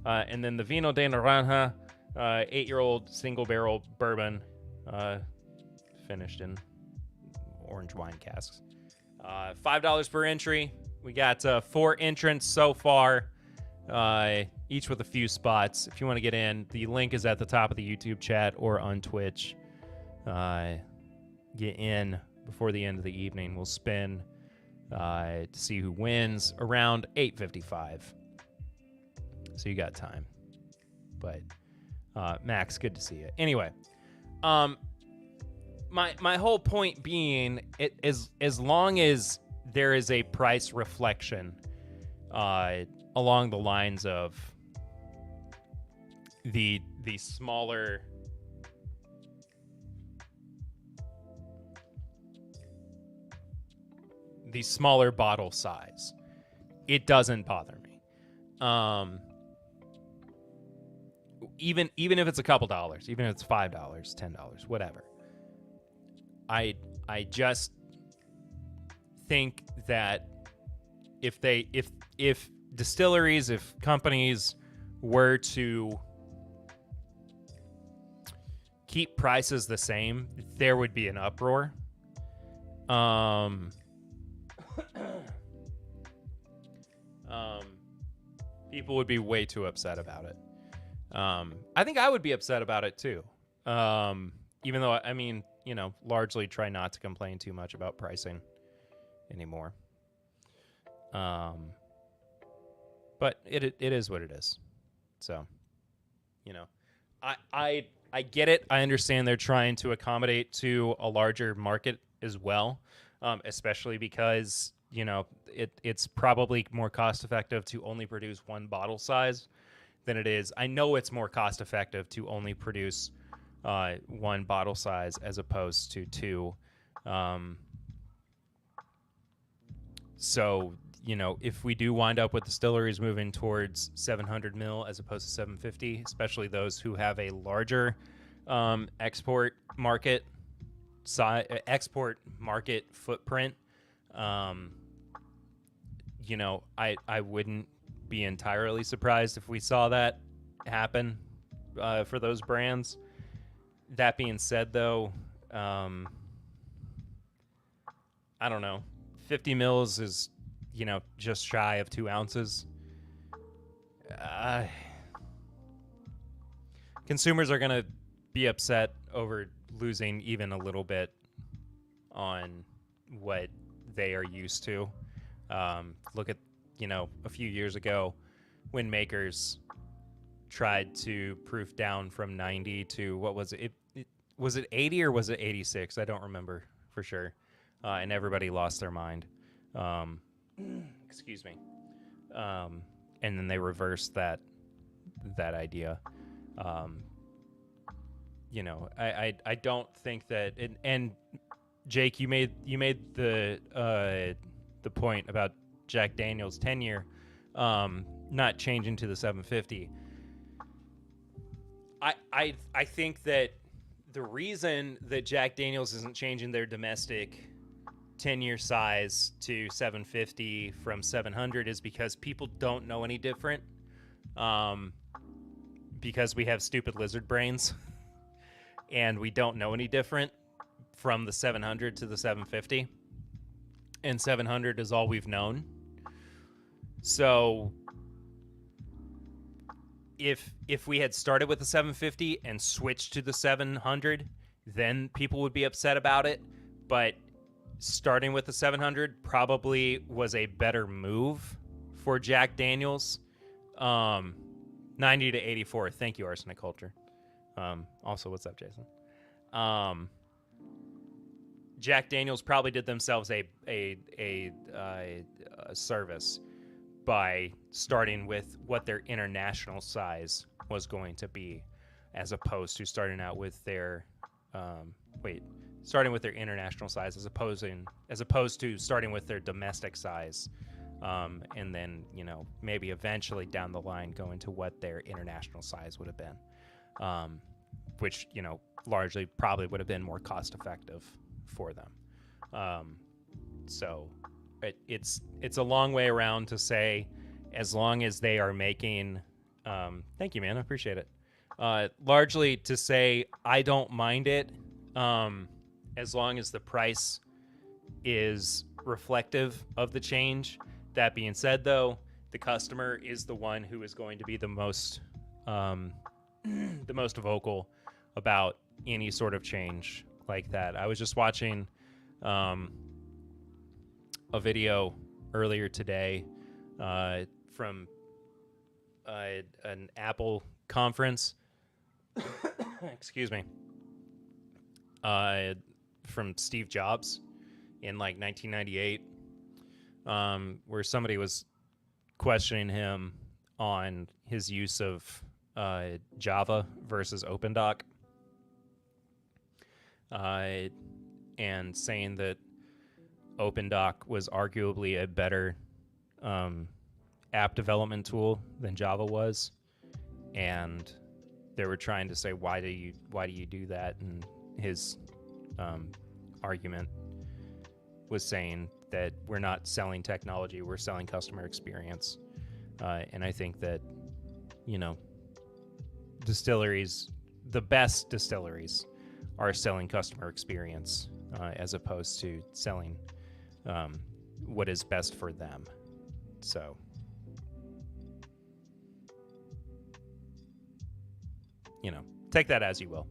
[SPEAKER 1] And then the Vino de Naranja, 8-year-old single barrel bourbon, finished in orange wine casks. $5 per entry. We got 4 entrants so far, each with a few spots. If you want to get in, the link is at the top of the YouTube chat or on Twitch. Get in before the end of the evening. We'll spin to see who wins around 8:55. So you got time. But Max, good to see you. Anyway, my whole point being, it is as long as there is a price reflection along the lines of the smaller bottle size, it doesn't bother me. Even if it's a couple dollars, even if it's $5, $10, whatever. I just think that if distilleries, if companies were to keep prices the same, there would be an uproar. People would be way too upset about it. I think I would be upset about it too. Even though, I mean, largely try not to complain too much about pricing anymore. But it is what it is. So, I get it. I understand they're trying to accommodate to a larger market as well, especially because, it's probably more cost effective to only produce one bottle size than it is. I know it's more cost effective to only produce one bottle size as opposed to two. So, if we do wind up with distilleries moving towards 700 mil as opposed to 750, especially those who have a larger export market footprint, I wouldn't be entirely surprised if we saw that happen for those brands. That being said, though, I don't know. 50 mils is, just shy of 2 ounces. Consumers are going to be upset over losing even a little bit on what they are used to. Look at, a few years ago when makers tried to proof down from 90 to what was it? Was it 80 or was it 86? I don't remember for sure. And everybody lost their mind. Excuse me. And then they reversed that idea. You know, I don't think that and Jake, you made the point about Jack Daniel's tenure not changing to the 750. I think that the reason that Jack Daniel's isn't changing their domestic 10-year size to 750 from 700 is because people don't know any different. Because we have stupid lizard brains and we don't know any different from the 700 to the 750. And 700 is all we've known. So if we had started with the 750 and switched to the 700, then people would be upset about it. But starting with the 700 probably was a better move for Jack Daniel's. 90 to 84. Thank you, Arsenic Culture. Also, what's up, Jason? Jack Daniel's probably did themselves a service by starting with what their international size was going to be, as opposed to starting out with their starting with their international size as opposed to starting with their domestic size, and then, you know, maybe eventually down the line going to what their international size would have been, which, you know, largely probably would have been more cost effective for them. So it's a long way around to say, as long as they are making, thank you, man, I appreciate it. Largely to say, I don't mind it, as long as the price is reflective of the change. That being said, though, the customer is the one who is going to be the most vocal about any sort of change like that. I was just watching a video earlier today from an Apple conference. Excuse me. From Steve Jobs in like 1998, where somebody was questioning him on his use of Java versus OpenDoc, and saying that OpenDoc was arguably a better app development tool than Java was, and they were trying to say, why do you do that? And his argument was saying that we're not selling technology, we're selling customer experience. And I think that, you know, distilleries, the best distilleries, are selling customer experience as opposed to selling what is best for them. So, you know, take that as you will.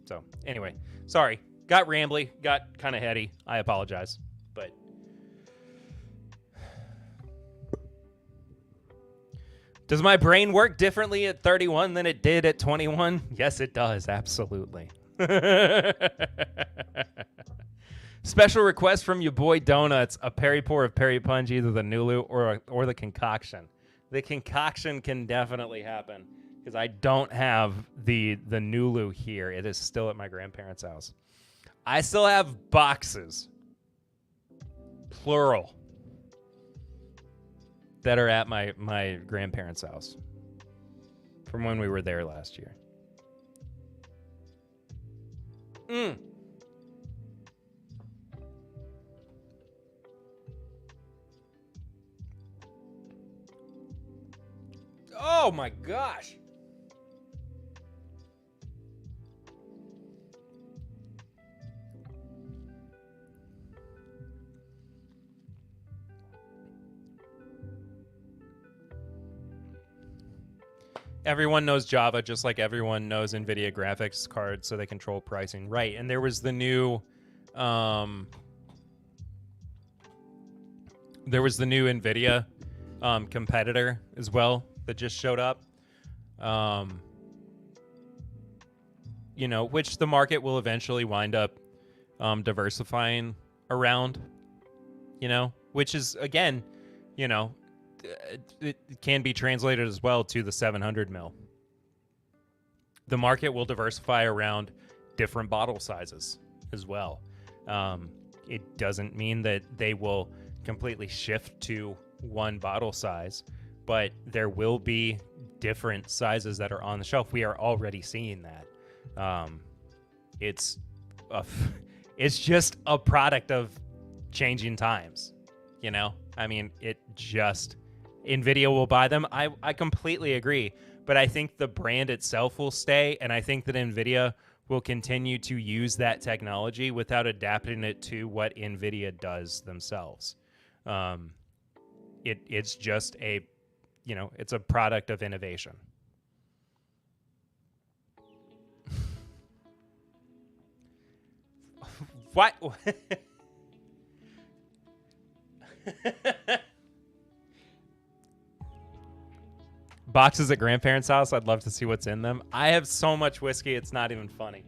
[SPEAKER 1] So, anyway, sorry. Got rambly, got kind of heady. I apologize. But does my brain work differently at 31 than it did at 21? Yes, it does. Absolutely. Special request from your boy Donuts, a Perry pour of Perry Punch, either the Nulu or the concoction. The concoction can definitely happen because I don't have the Nulu here. It is still at my grandparents' house. I still have boxes, plural, that are at my grandparents' house from when we were there last year. Oh my gosh. Everyone knows Java, just like everyone knows NVIDIA graphics cards, so they control pricing. Right, and there was the new NVIDIA competitor as well that just showed up. You know, which the market will eventually wind up diversifying around, you know, which is, again, you know, it can be translated as well to the 700 mil. The market will diversify around different bottle sizes as well. It doesn't mean that they will completely shift to one bottle size, but there will be different sizes that are on the shelf. We are already seeing that. It's just a product of changing times, you know? I mean, NVIDIA will buy them. I completely agree, but I think the brand itself will stay, and I think that NVIDIA will continue to use that technology without adapting it to what NVIDIA does themselves. It's just it's a product of innovation. What? Boxes at grandparents' house. I'd love to see what's in them. I have so much whiskey, it's not even funny.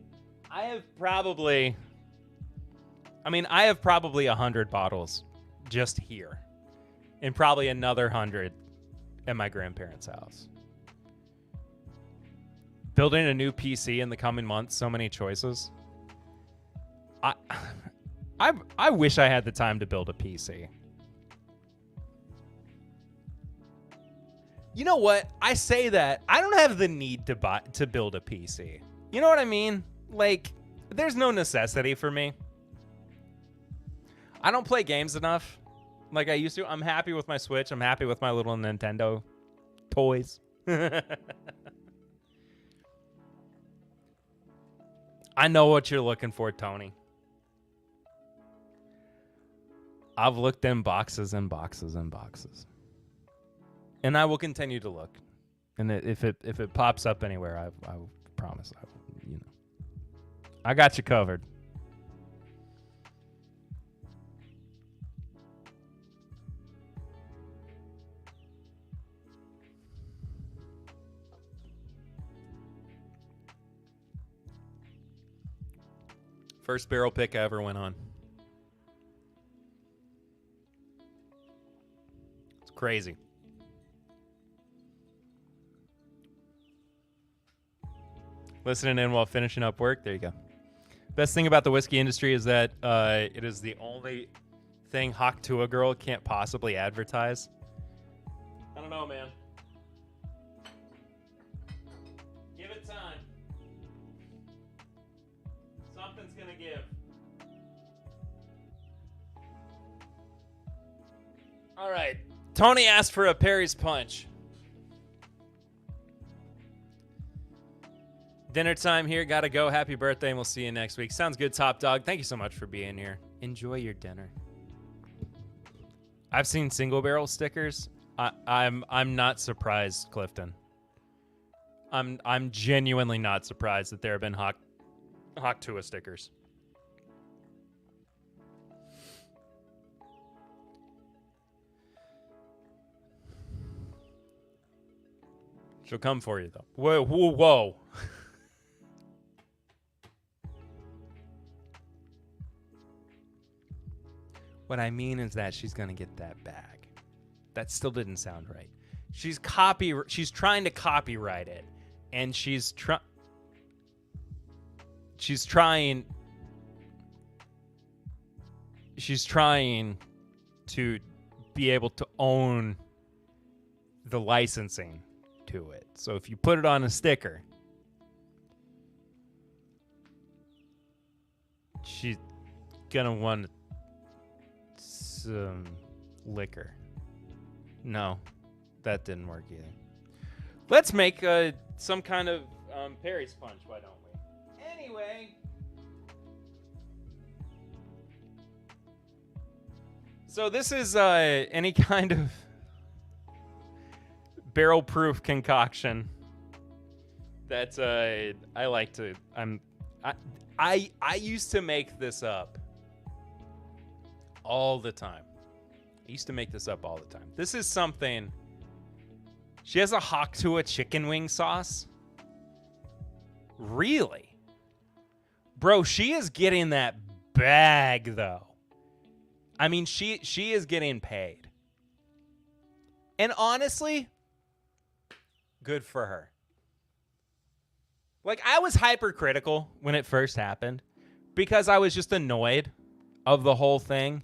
[SPEAKER 1] I have probably 100 bottles just here, and probably another 100 at my grandparents' house. Building a new PC in the coming months, so many choices. I wish I had the time to build a PC. You know what? I say that. I don't have the need to build a PC. You know what I mean? Like, there's no necessity for me. I don't play games enough like I used to. I'm happy with my Switch. I'm happy with my little Nintendo toys. I know what you're looking for, Tony. I've looked in boxes and boxes and boxes. And I will continue to look. And if it pops up anywhere, I promise I will, I got you covered. First barrel pick I ever went on. It's crazy. Listening in while finishing up work. There you go. Best thing about the whiskey industry is that it is the only thing Hawk to a Girl can't possibly advertise. I don't know, man. Give it time. Something's gonna give. All right. Tony asked for a Perry's Punch. Dinner time here. Gotta go. Happy birthday, and we'll see you next week. Sounds good, Top Dog. Thank you so much for being here. Enjoy your dinner. I've seen single barrel stickers. I'm not surprised, Clifton. I'm genuinely not surprised that there have been Hawk Tua stickers. She'll come for you though. Whoa. What I mean is that she's going to get that bag. That still didn't sound right. She's trying to copyright it, and she's trying to be able to own the licensing to it. So if you put it on a sticker, she's going to want some liquor. No, that didn't work either. Let's make some kind of Perry's Punch, why don't we? Anyway. So this is any kind of barrel-proof concoction that I like to. I used to make this up all the time. I used to make this up all the time. This is something She has a Haktua chicken wing sauce? Really? Bro, she is getting that bag, though. I mean, she is getting paid. And honestly, good for her. Like, I was hypercritical when it first happened because I was just annoyed of the whole thing.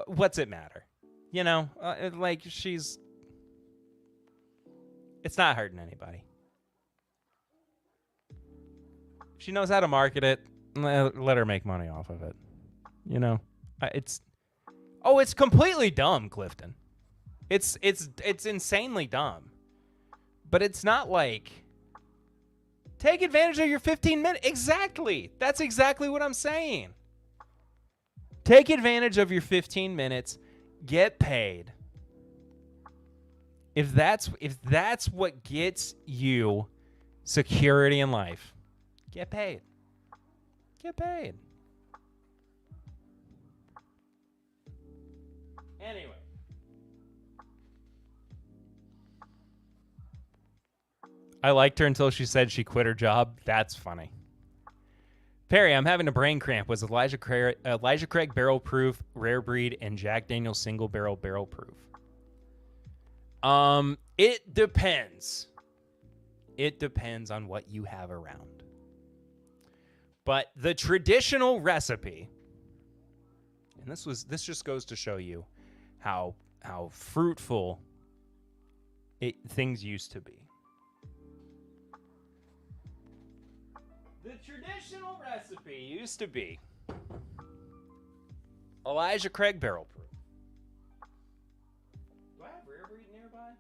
[SPEAKER 1] What's it matter? You know, like, it's not hurting anybody. She knows how to market it. Let her make money off of it. You know, it's completely dumb, Clifton. It's insanely dumb. But it's not like, take advantage of your 15 minutes. Exactly. That's exactly what I'm saying. Take advantage of your 15 minutes. Get paid. If that's what gets you security in life, get paid. Get paid. Anyway. I liked her until she said she quit her job. That's funny. Perry, I'm having a brain cramp. Was Elijah Craig barrel proof, rare breed, and Jack Daniel's single barrel proof? It depends. It depends on what you have around. But the traditional recipe, and this just goes to show you how fruitful things used to be. The traditional recipe used to be Elijah Craig barrel proof. Do I have rare breed nearby?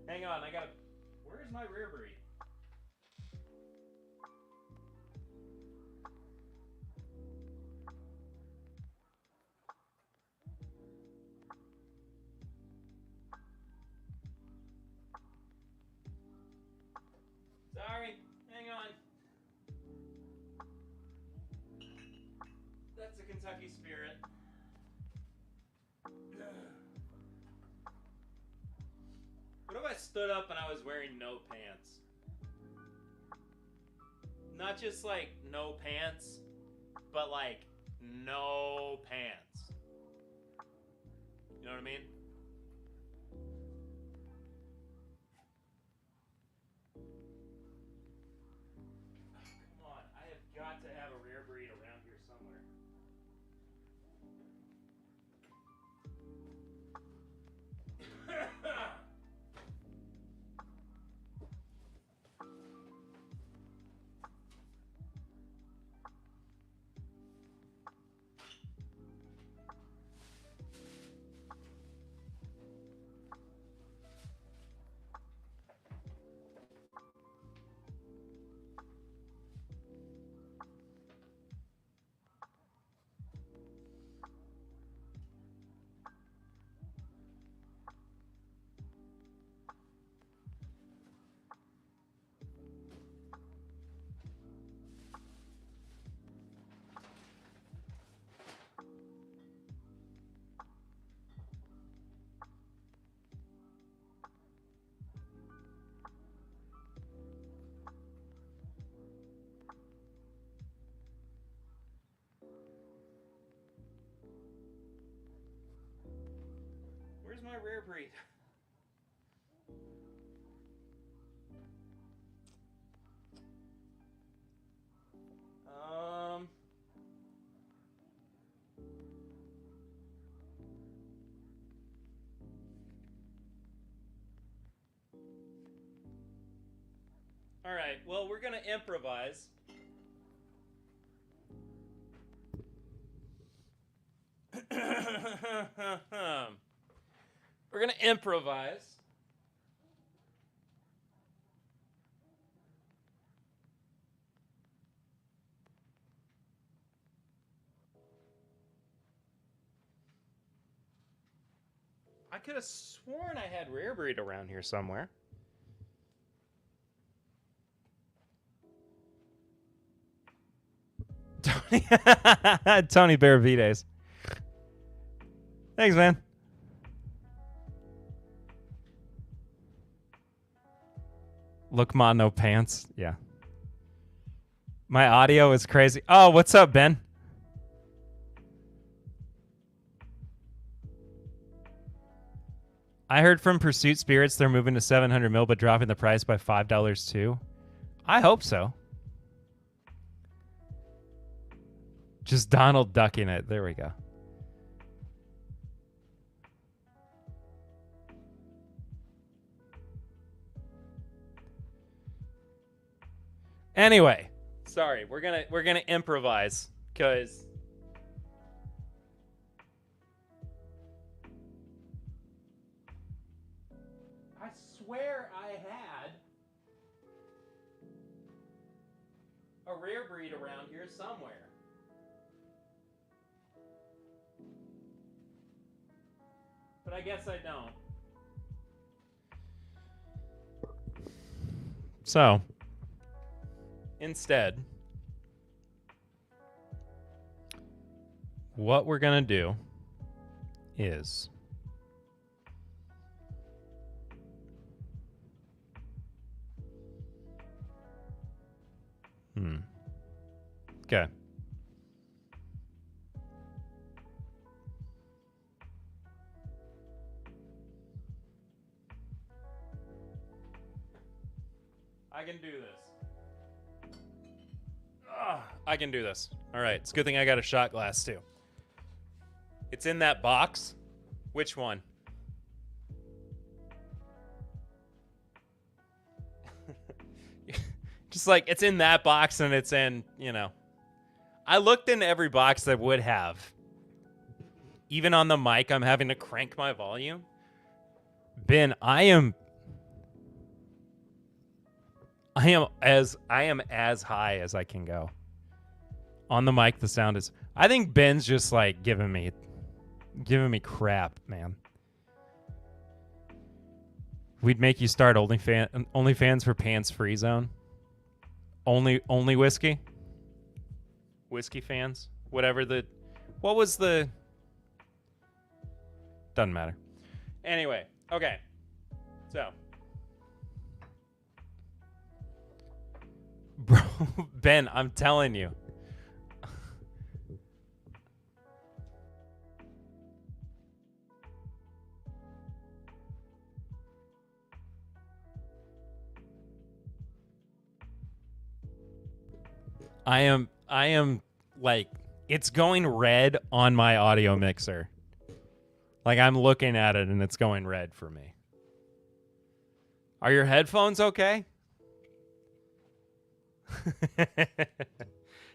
[SPEAKER 1] Hang on, where's my rare breed? Sorry, hang on. That's a Kentucky Spirit. What if I stood up and I was wearing no pants? Not just like no pants, but like no pants. You know what I mean? Come on, I have got to have a rare breed around here somewhere. Where's my rare breed? All right, well, we're going to improvise. We're going to improvise. I could have sworn I had rare breed around here somewhere. Tony Bearavides. Thanks, man. Look, ma, no pants. Yeah. My audio is crazy. Oh, what's up, Ben? I heard from Pursuit Spirits they're moving to 700 mil, but dropping the price by $5 too. I hope so. Just Donald ducking it. There we go. Anyway, sorry, we're gonna improvise because I swear I had a rare breed around here somewhere. But I guess I don't. So, instead, what we're going to do is okay. I can do this. I can do this. All right. It's a good thing I got a shot glass too. It's in that box. Which one? Just like it's in that box and it's in, I looked in every box that would have. Even on the mic, I'm having to crank my volume. Ben, I am as high as I can go. On the mic, the sound is. I think Ben's just like giving me crap, man. We'd make you start OnlyFans for Pants Free Zone. Only whiskey fans. What was the? Doesn't matter. Anyway, okay. So. Bro, Ben, I'm telling you. I am like, it's going red on my audio mixer. Like I'm looking at it and it's going red for me. Are your headphones okay?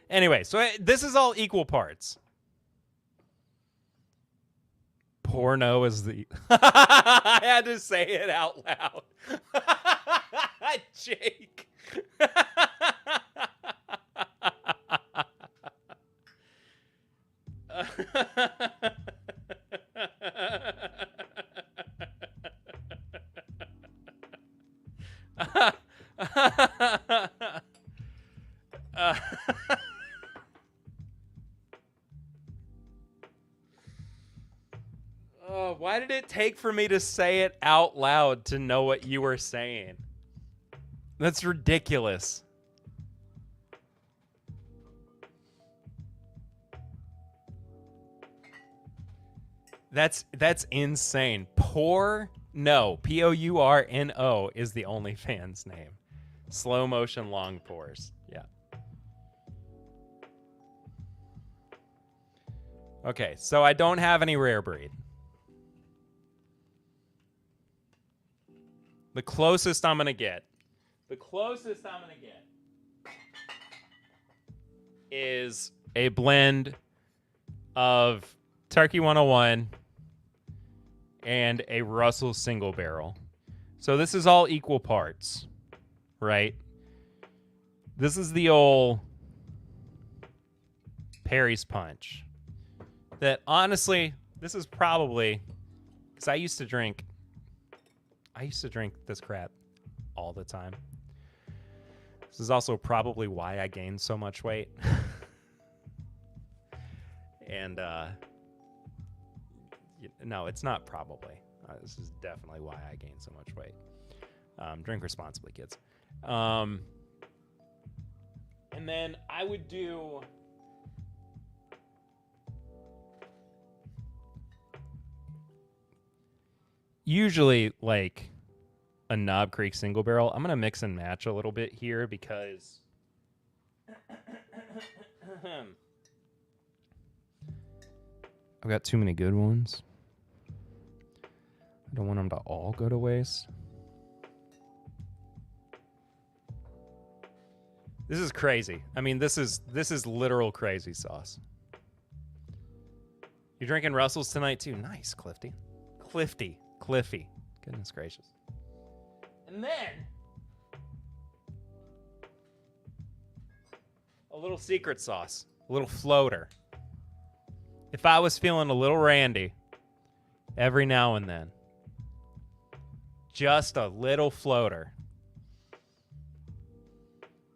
[SPEAKER 1] Anyway, so this is all equal parts. Porno is the... I had to say it out loud. Jake. Why did it take for me to say it out loud to know what you were saying? That's ridiculous. That's insane. Porno, P-O-U-R-N-O is the OnlyFans name. Slow motion long pores. Yeah. Okay, so I don't have any rare breed. The closest I'm going to get is a blend of Turkey 101 and a Russell single barrel. So this is all equal parts, right? This is the old Perry's Punch. That honestly, this is probably, because I used to drink this crap all the time. This is also probably why I gained so much weight. And no, it's not probably. This is definitely why I gained so much weight. Drink responsibly, kids. And then I would do usually like a Knob Creek single barrel. I'm going to mix and match a little bit here because I've got too many good ones. I don't want them to all go to waste. This is crazy. I mean, this is literal crazy sauce. You're drinking Russell's tonight too. Nice, Cliffy. Goodness gracious. And then a little secret sauce, a little floater. If I was feeling a little randy every now and then, just a little floater.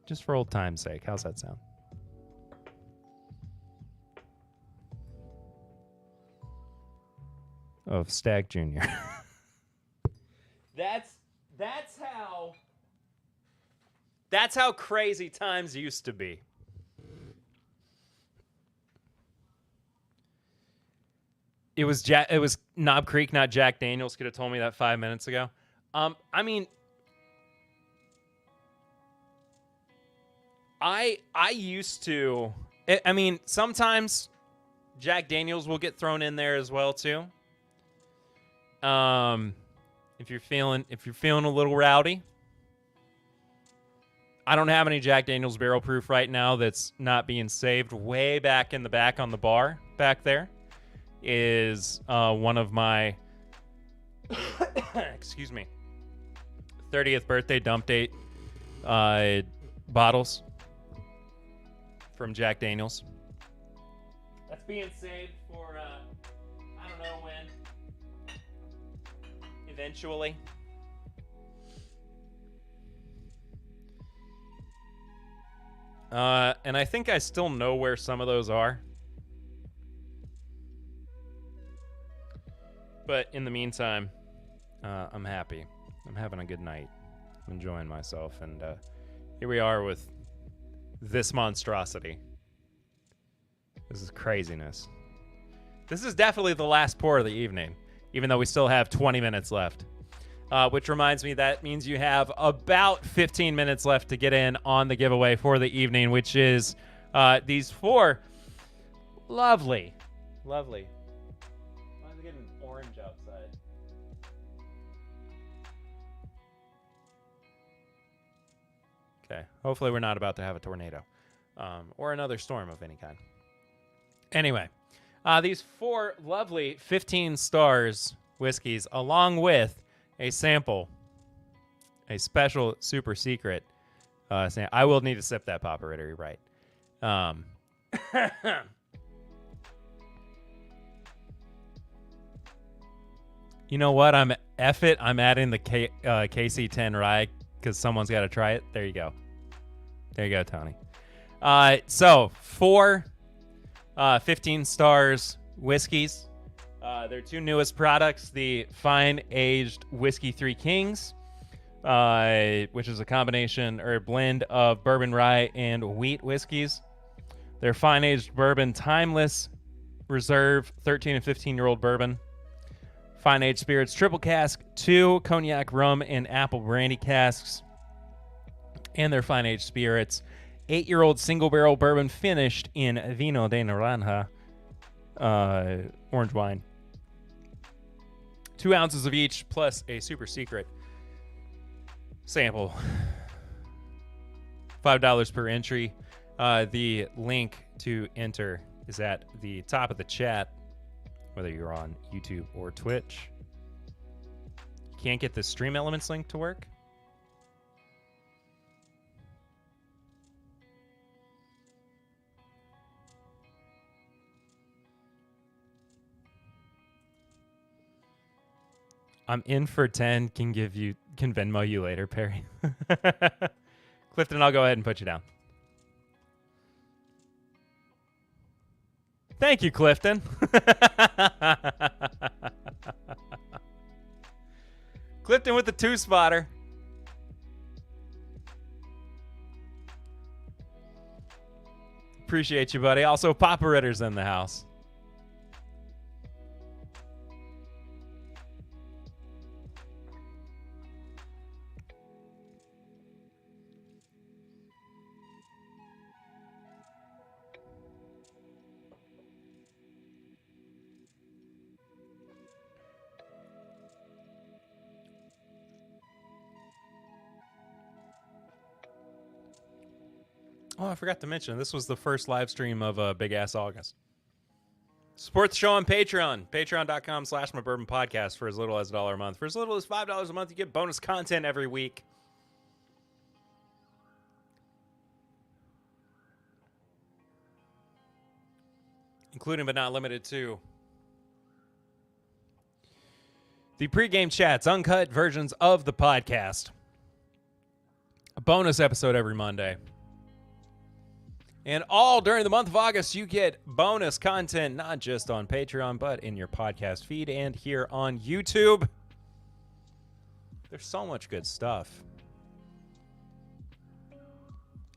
[SPEAKER 1] Just for old time's sake. How's that sound? Of Stag Jr. That's how crazy times used to be. It was Knob Creek, not Jack Daniels. Could have told me that 5 minutes ago. I mean, I used to. I mean, sometimes Jack Daniels will get thrown in there as well too. If you're feeling a little rowdy. I don't have any Jack Daniels barrel proof right now that's not being saved. Way back in the back on the bar back there is one of my excuse me 30th birthday dump date bottles from Jack Daniels. That's being saved for I don't know when. Eventually. And I think I still know where some of those are. But in the meantime, I'm happy. I'm having a good night. I'm enjoying myself. And here we are with this monstrosity. This is craziness. This is definitely the last pour of the evening, even though we still have 20 minutes left. Which reminds me, that means you have about 15 minutes left to get in on the giveaway for the evening, which is these 4 lovely. Why is it getting orange outside? Okay, hopefully we're not about to have a tornado or another storm of any kind. Anyway, these 4 lovely 15 stars whiskeys, along with a sample, a special super secret. I will need to sip that, Papa Ritter. You're right. You know what? I'm adding the KC10 rye because someone's got to try it. There you go. There you go, Tony. So 4 15 stars whiskeys. Their 2 newest products, the Fine Aged Whiskey 3 Kings, which is a combination or a blend of bourbon rye and wheat whiskeys. Their Fine Aged Bourbon Timeless Reserve 13 and 15-year-old bourbon. Fine Aged Spirits Triple Cask, 2 Cognac Rum and Apple Brandy casks. And their Fine Aged Spirits 8-year-old single barrel bourbon finished in Vino de Naranja, orange wine. 2 ounces of each, plus a super secret sample. $5 per entry. The link to enter is at the top of the chat, whether you're on YouTube or Twitch. Can't get the Stream Elements link to work? I'm in for 10. Can Venmo you later, Perry. Clifton, I'll go ahead and put you down. Thank you, Clifton. Clifton with the 2-spotter. Appreciate you, buddy. Also, Papa Ritter's in the house. Oh, I forgot to mention, this was the first live stream of Big Ass August. Support the show on Patreon. Patreon.com/MyBourbonPodcast for as little as $1 a month. For as little as $5 a month, you get bonus content every week. Including but not limited to the pregame chats, uncut versions of the podcast. A bonus episode every Monday. And all during the month of August, you get bonus content, not just on Patreon, but in your podcast feed and here on YouTube. There's so much good stuff.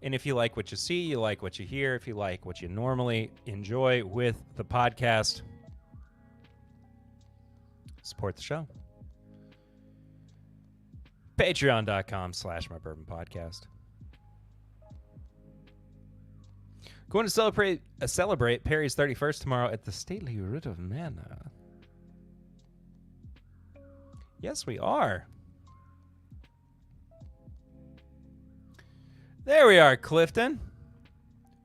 [SPEAKER 1] And if you like what you see, you like what you hear, if you like what you normally enjoy with the podcast, support the show. Patreon.com/MyBourbonPodcast. Going to celebrate Perry's 31st tomorrow at the stately Ritter Manor. Yes, we are. There we are, Clifton.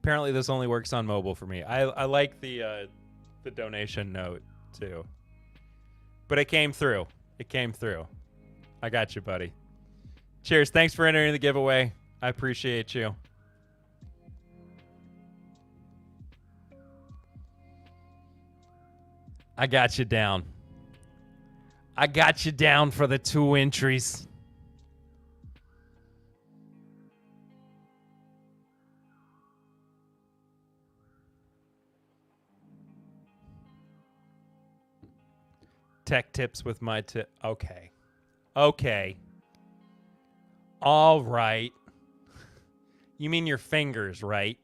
[SPEAKER 1] Apparently, this only works on mobile for me. I like the donation note too, but it came through. It came through. I got you, buddy. Cheers. Thanks for entering the giveaway. I appreciate you. I got you down. I got you down for the 2 entries. Tech tips with my tip. Okay. Okay. All right. You mean your fingers, right?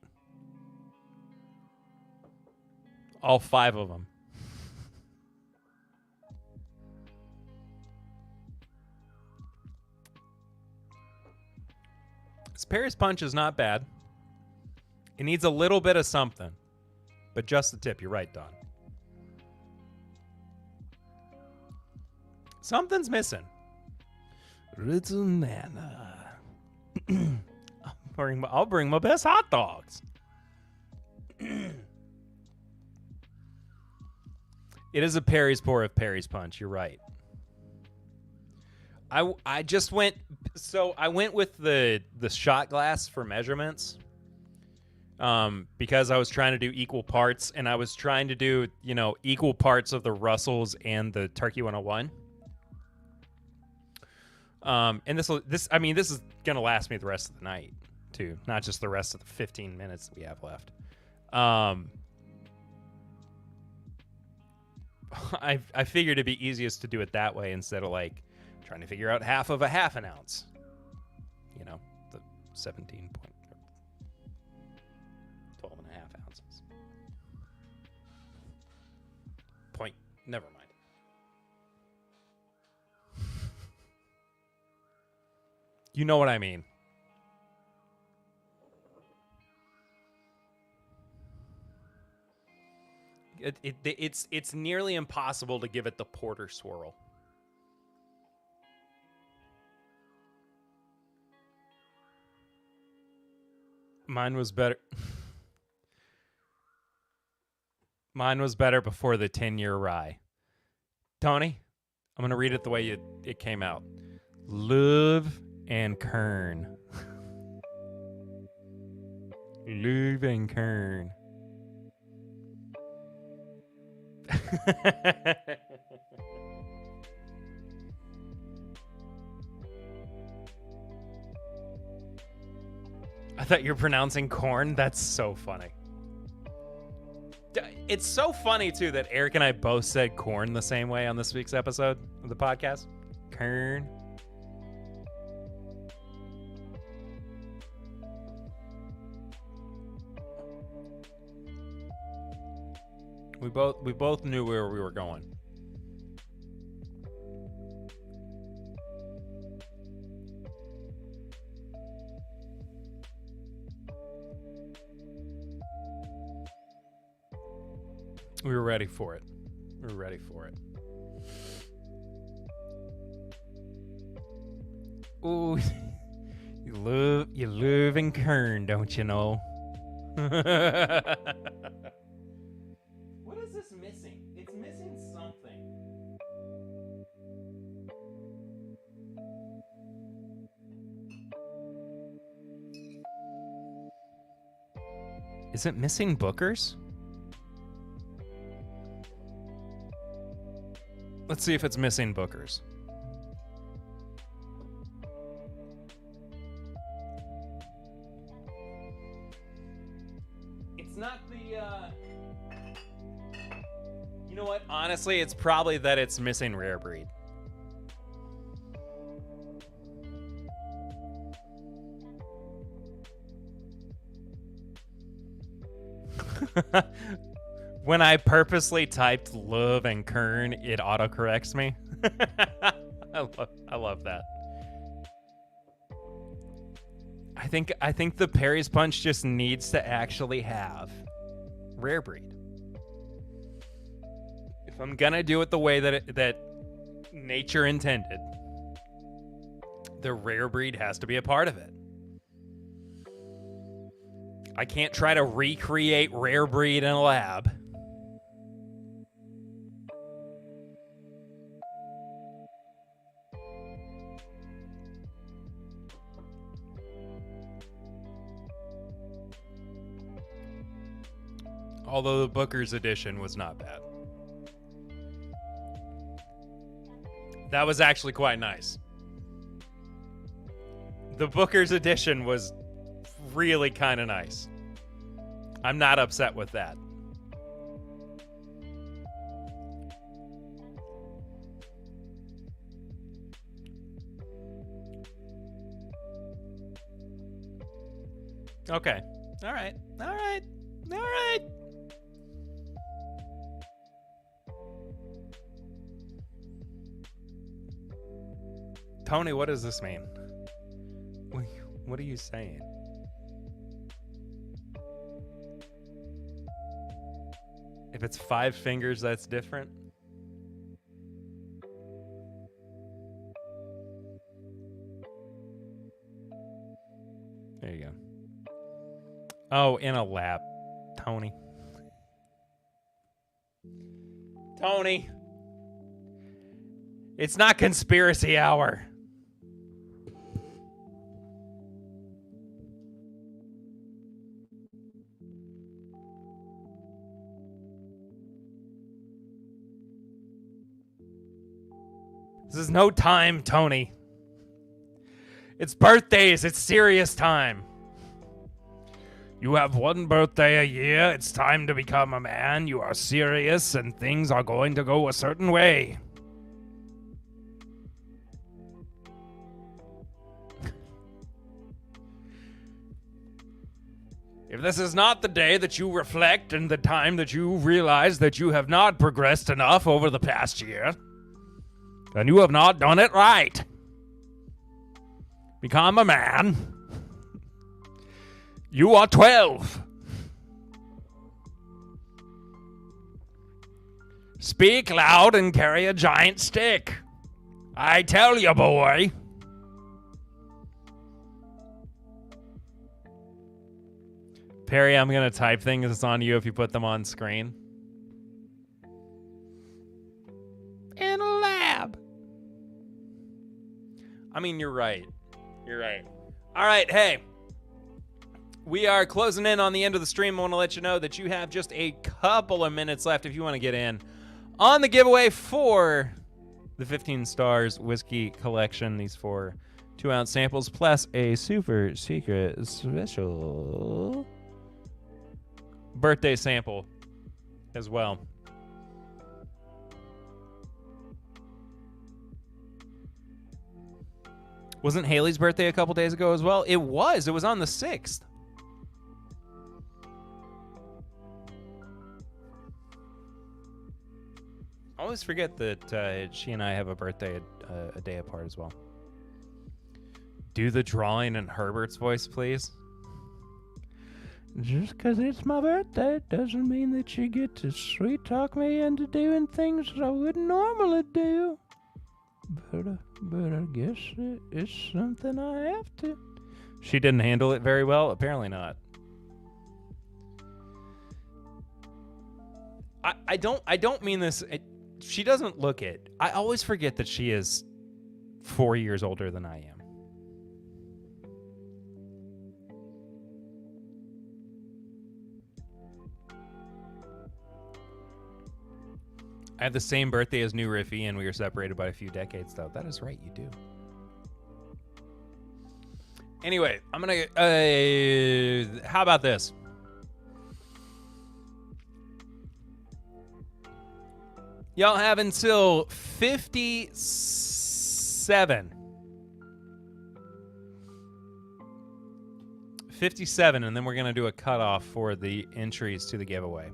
[SPEAKER 1] All 5 of them. Perry's Punch is not bad. It needs a little bit of something, but just the tip. You're right, Don. Something's missing. Ritter Manor. I'll bring my best hot dogs. It is a Perry's Pour of Perry's Punch. You're right. I just went, so I went with the shot glass for measurements, because I was trying to do equal parts, and I was trying to do, equal parts of the Russells and the Turkey 101. And this is gonna last me the rest of the night too, not just the rest of the 15 minutes that we have left. I figured it'd be easiest to do it that way instead of like trying to figure out half of a half an ounce. The 17 point, 12 and a half ounces. Point, never mind. You know what I mean. It's nearly impossible to give it the porter swirl. Mine was better. Mine was better before the 10-year rye. Tony, I'm going to read it the way it came out. Love and Kern. Love and Kern. I thought you were pronouncing corn. That's so funny. It's so funny, too, that Eric and I both said corn the same way on this week's episode of the podcast. Kern. We both knew where we were going. We were ready for it. We were ready for it. Ooh, you live in Kern, don't you know? What is this missing? It's missing something. Is it missing bookers? Let's see if it's missing bookers. It's not the, You know what? Honestly, it's probably that it's missing rare breed. When I purposely typed love and Kern, it autocorrects me. I love that. I think the Perry's Punch just needs to actually have rare breed. If I'm gonna do it the way that nature intended, the rare breed has to be a part of it. I can't try to recreate rare breed in a lab. Although the Booker's edition was not bad. That was actually quite nice. The Booker's edition was really kind of nice. I'm not upset with that. Okay. All right. All right. All right. Tony, what does this mean? What are you saying? If it's 5 fingers, that's different? There you go. Oh, in a lap. Tony. Tony. It's not conspiracy hour. This is no time, Tony. It's birthdays. It's serious time. You have one birthday a year. It's time to become a man. You are serious and things are going to go a certain way. If this is not the day that you reflect and the time that you realize that you have not progressed enough over the past year, then you have not done it right. Become a man. You are 12. Speak loud and carry a giant stick. I tell you, boy. Perry, I'm going to type things. It's on you if you put them on screen. In a lab. I mean, you're right. You're right. All right, hey. We are closing in on the end of the stream. I want to let you know that you have just a couple of minutes left if you want to get in on the giveaway for the 15 Stars Whiskey Collection. These 4 2-ounce samples plus a super secret special birthday sample as well. Wasn't Haley's birthday a couple days ago as well? It was. It was on the 6th. always forget that she and I have a birthday a day apart as well. Do the drawing in Herbert's voice, please. Just because it's my birthday doesn't mean that you get to sweet talk me into doing things that I wouldn't normally do. But I guess it's something I have to. She didn't handle it very well? Apparently not. I don't mean this. She doesn't look it. I always forget that she is 4 years older than I am. I have the same birthday as New Riffy, and we were separated by a few decades, though. That is right, you do. Anyway, I'm gonna. How about this? Y'all have until 57. 57, and then we're gonna do a cutoff for the entries to the giveaway.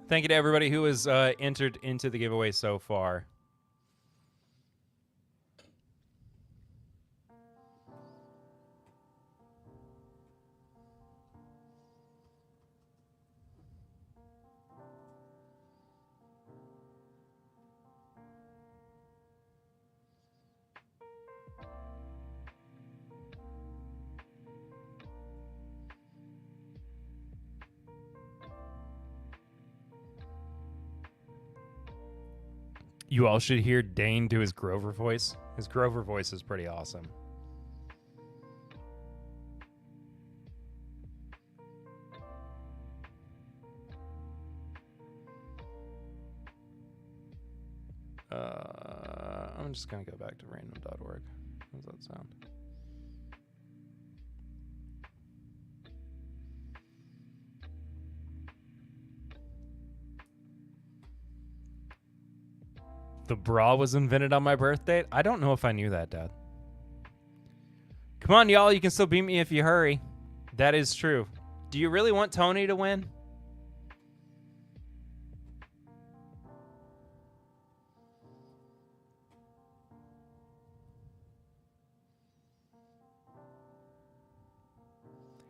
[SPEAKER 1] Thank you to everybody who has entered into the giveaway so far. You all should hear Dane do his Grover voice. His Grover voice is pretty awesome. I'm just going to go back to random.org. How does that sound? The bra was invented on my birthday? I don't know if I knew that, Dad. Come on, y'all. You can still beat me if you hurry. That is true. Do you really want Tony to win?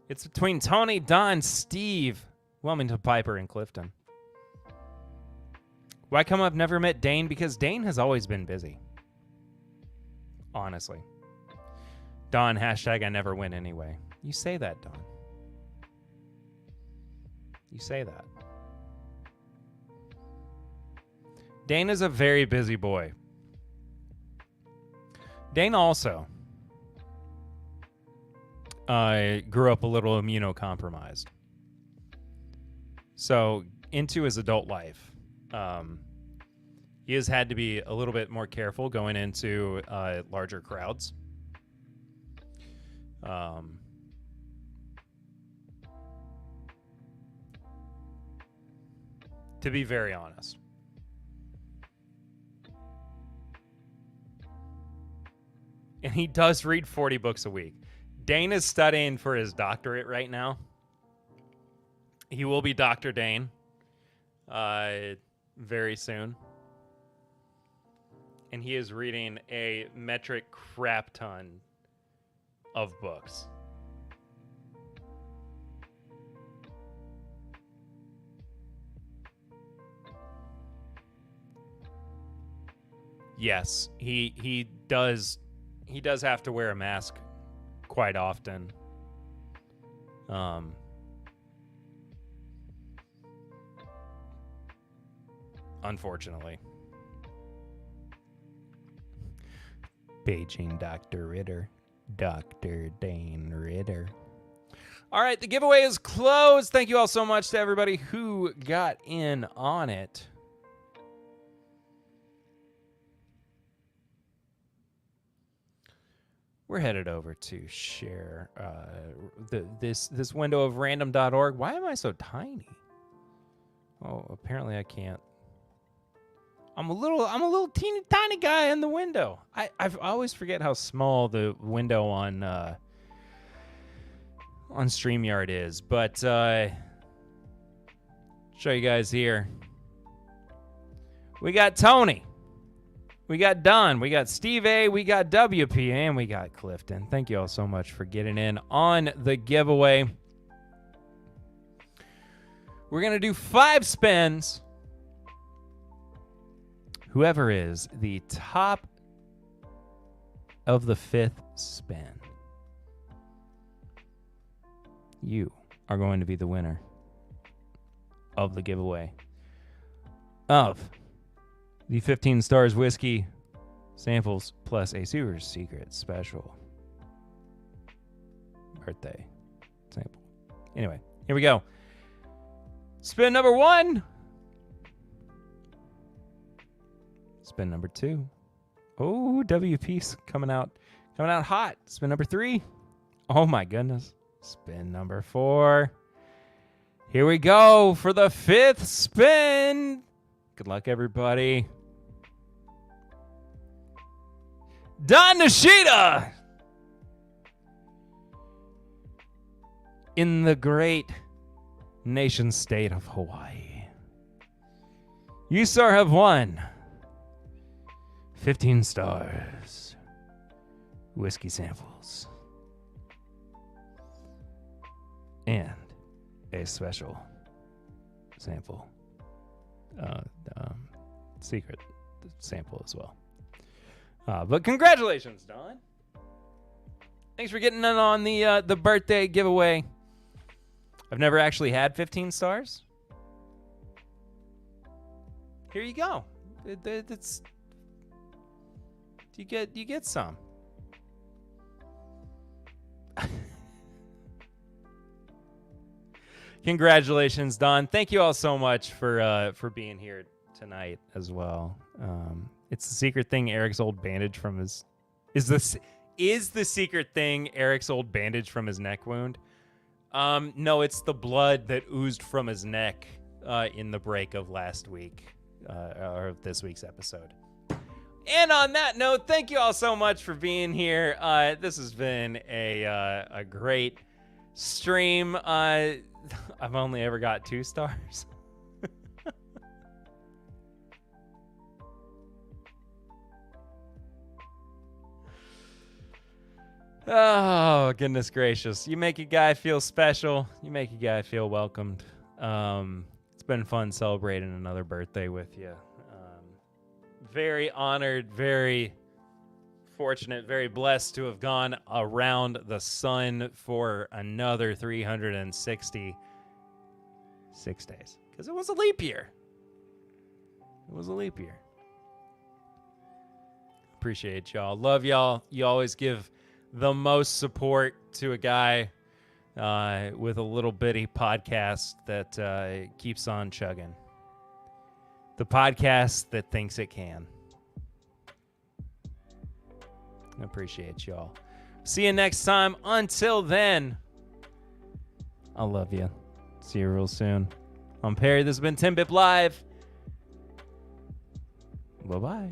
[SPEAKER 1] It's between Tony, Don, Steve, Wilmington, Piper, and Clifton. Why come I've never met Dane? Because Dane has always been busy. Honestly. Don, hashtag I never win anyway. You say that, Don. You say that. Dane is a very busy boy. Dane also grew up a little immunocompromised. So, into his adult life, he has had to be a little bit more careful going into larger crowds. To be very honest. And he does read 40 books a week. Dane is studying for his doctorate right now. He will be Dr. Dane very soon. And he is reading a metric crap ton of books. Yes, he does have to wear a mask quite often. Unfortunately. Beijing Dr. Ritter. Dr. Dane Ritter. All right, the giveaway is closed. Thank you all so much to everybody who got in on it. We're headed over to share this window of random.org. Why am I so tiny? Oh, apparently I can't. I'm a little teeny tiny guy in the window. I always forget how small the window on StreamYard is, but show you guys here. We got Tony. We got Don. We got Steve A. We got WP. And we got Clifton. Thank you all so much for getting in on the giveaway. We're going to do 5 spins. Whoever is the top of the 5th spin, you are going to be the winner of the giveaway of the 15 Stars Whiskey samples plus a super secret special birthday sample. Anyway, here we go. Spin number 1. Spin number 2. Oh, WP's coming out hot. Spin number 3. Oh my goodness. Spin number 4. Here we go for the 5th spin. Good luck, everybody. Don Nishida in the great nation state of Hawaii. You, sir, have won 15 Stars Whiskey samples and a special sample, secret sample as well. But congratulations, Don. Thanks for getting in on the birthday giveaway. I've never actually had 15 stars. Here you go. It's you get some. Congratulations, Don. Thank you all so much for being here tonight as well. It's the secret thing Eric's old bandage from his is the secret thing Eric's old bandage from his neck wound. No, it's the blood that oozed from his neck in the break of last week or this week's episode. And on that note, thank you all so much for being here. This has been a great stream. I've only ever got 2 stars. Oh, goodness gracious. You make a guy feel special. You make a guy feel welcomed. It's been fun celebrating another birthday with you. Very honored, very fortunate, very blessed to have gone around the sun for another 366 days. Because it was a leap year. It was a leap year. Appreciate y'all. Love y'all. You always give the most support to a guy with a little bitty podcast that keeps on chugging. The podcast that thinks it can. I appreciate y'all. See you next time. Until then, I love you. See you real soon. I'm Perry. This has been TIMBP Live. Bye-bye.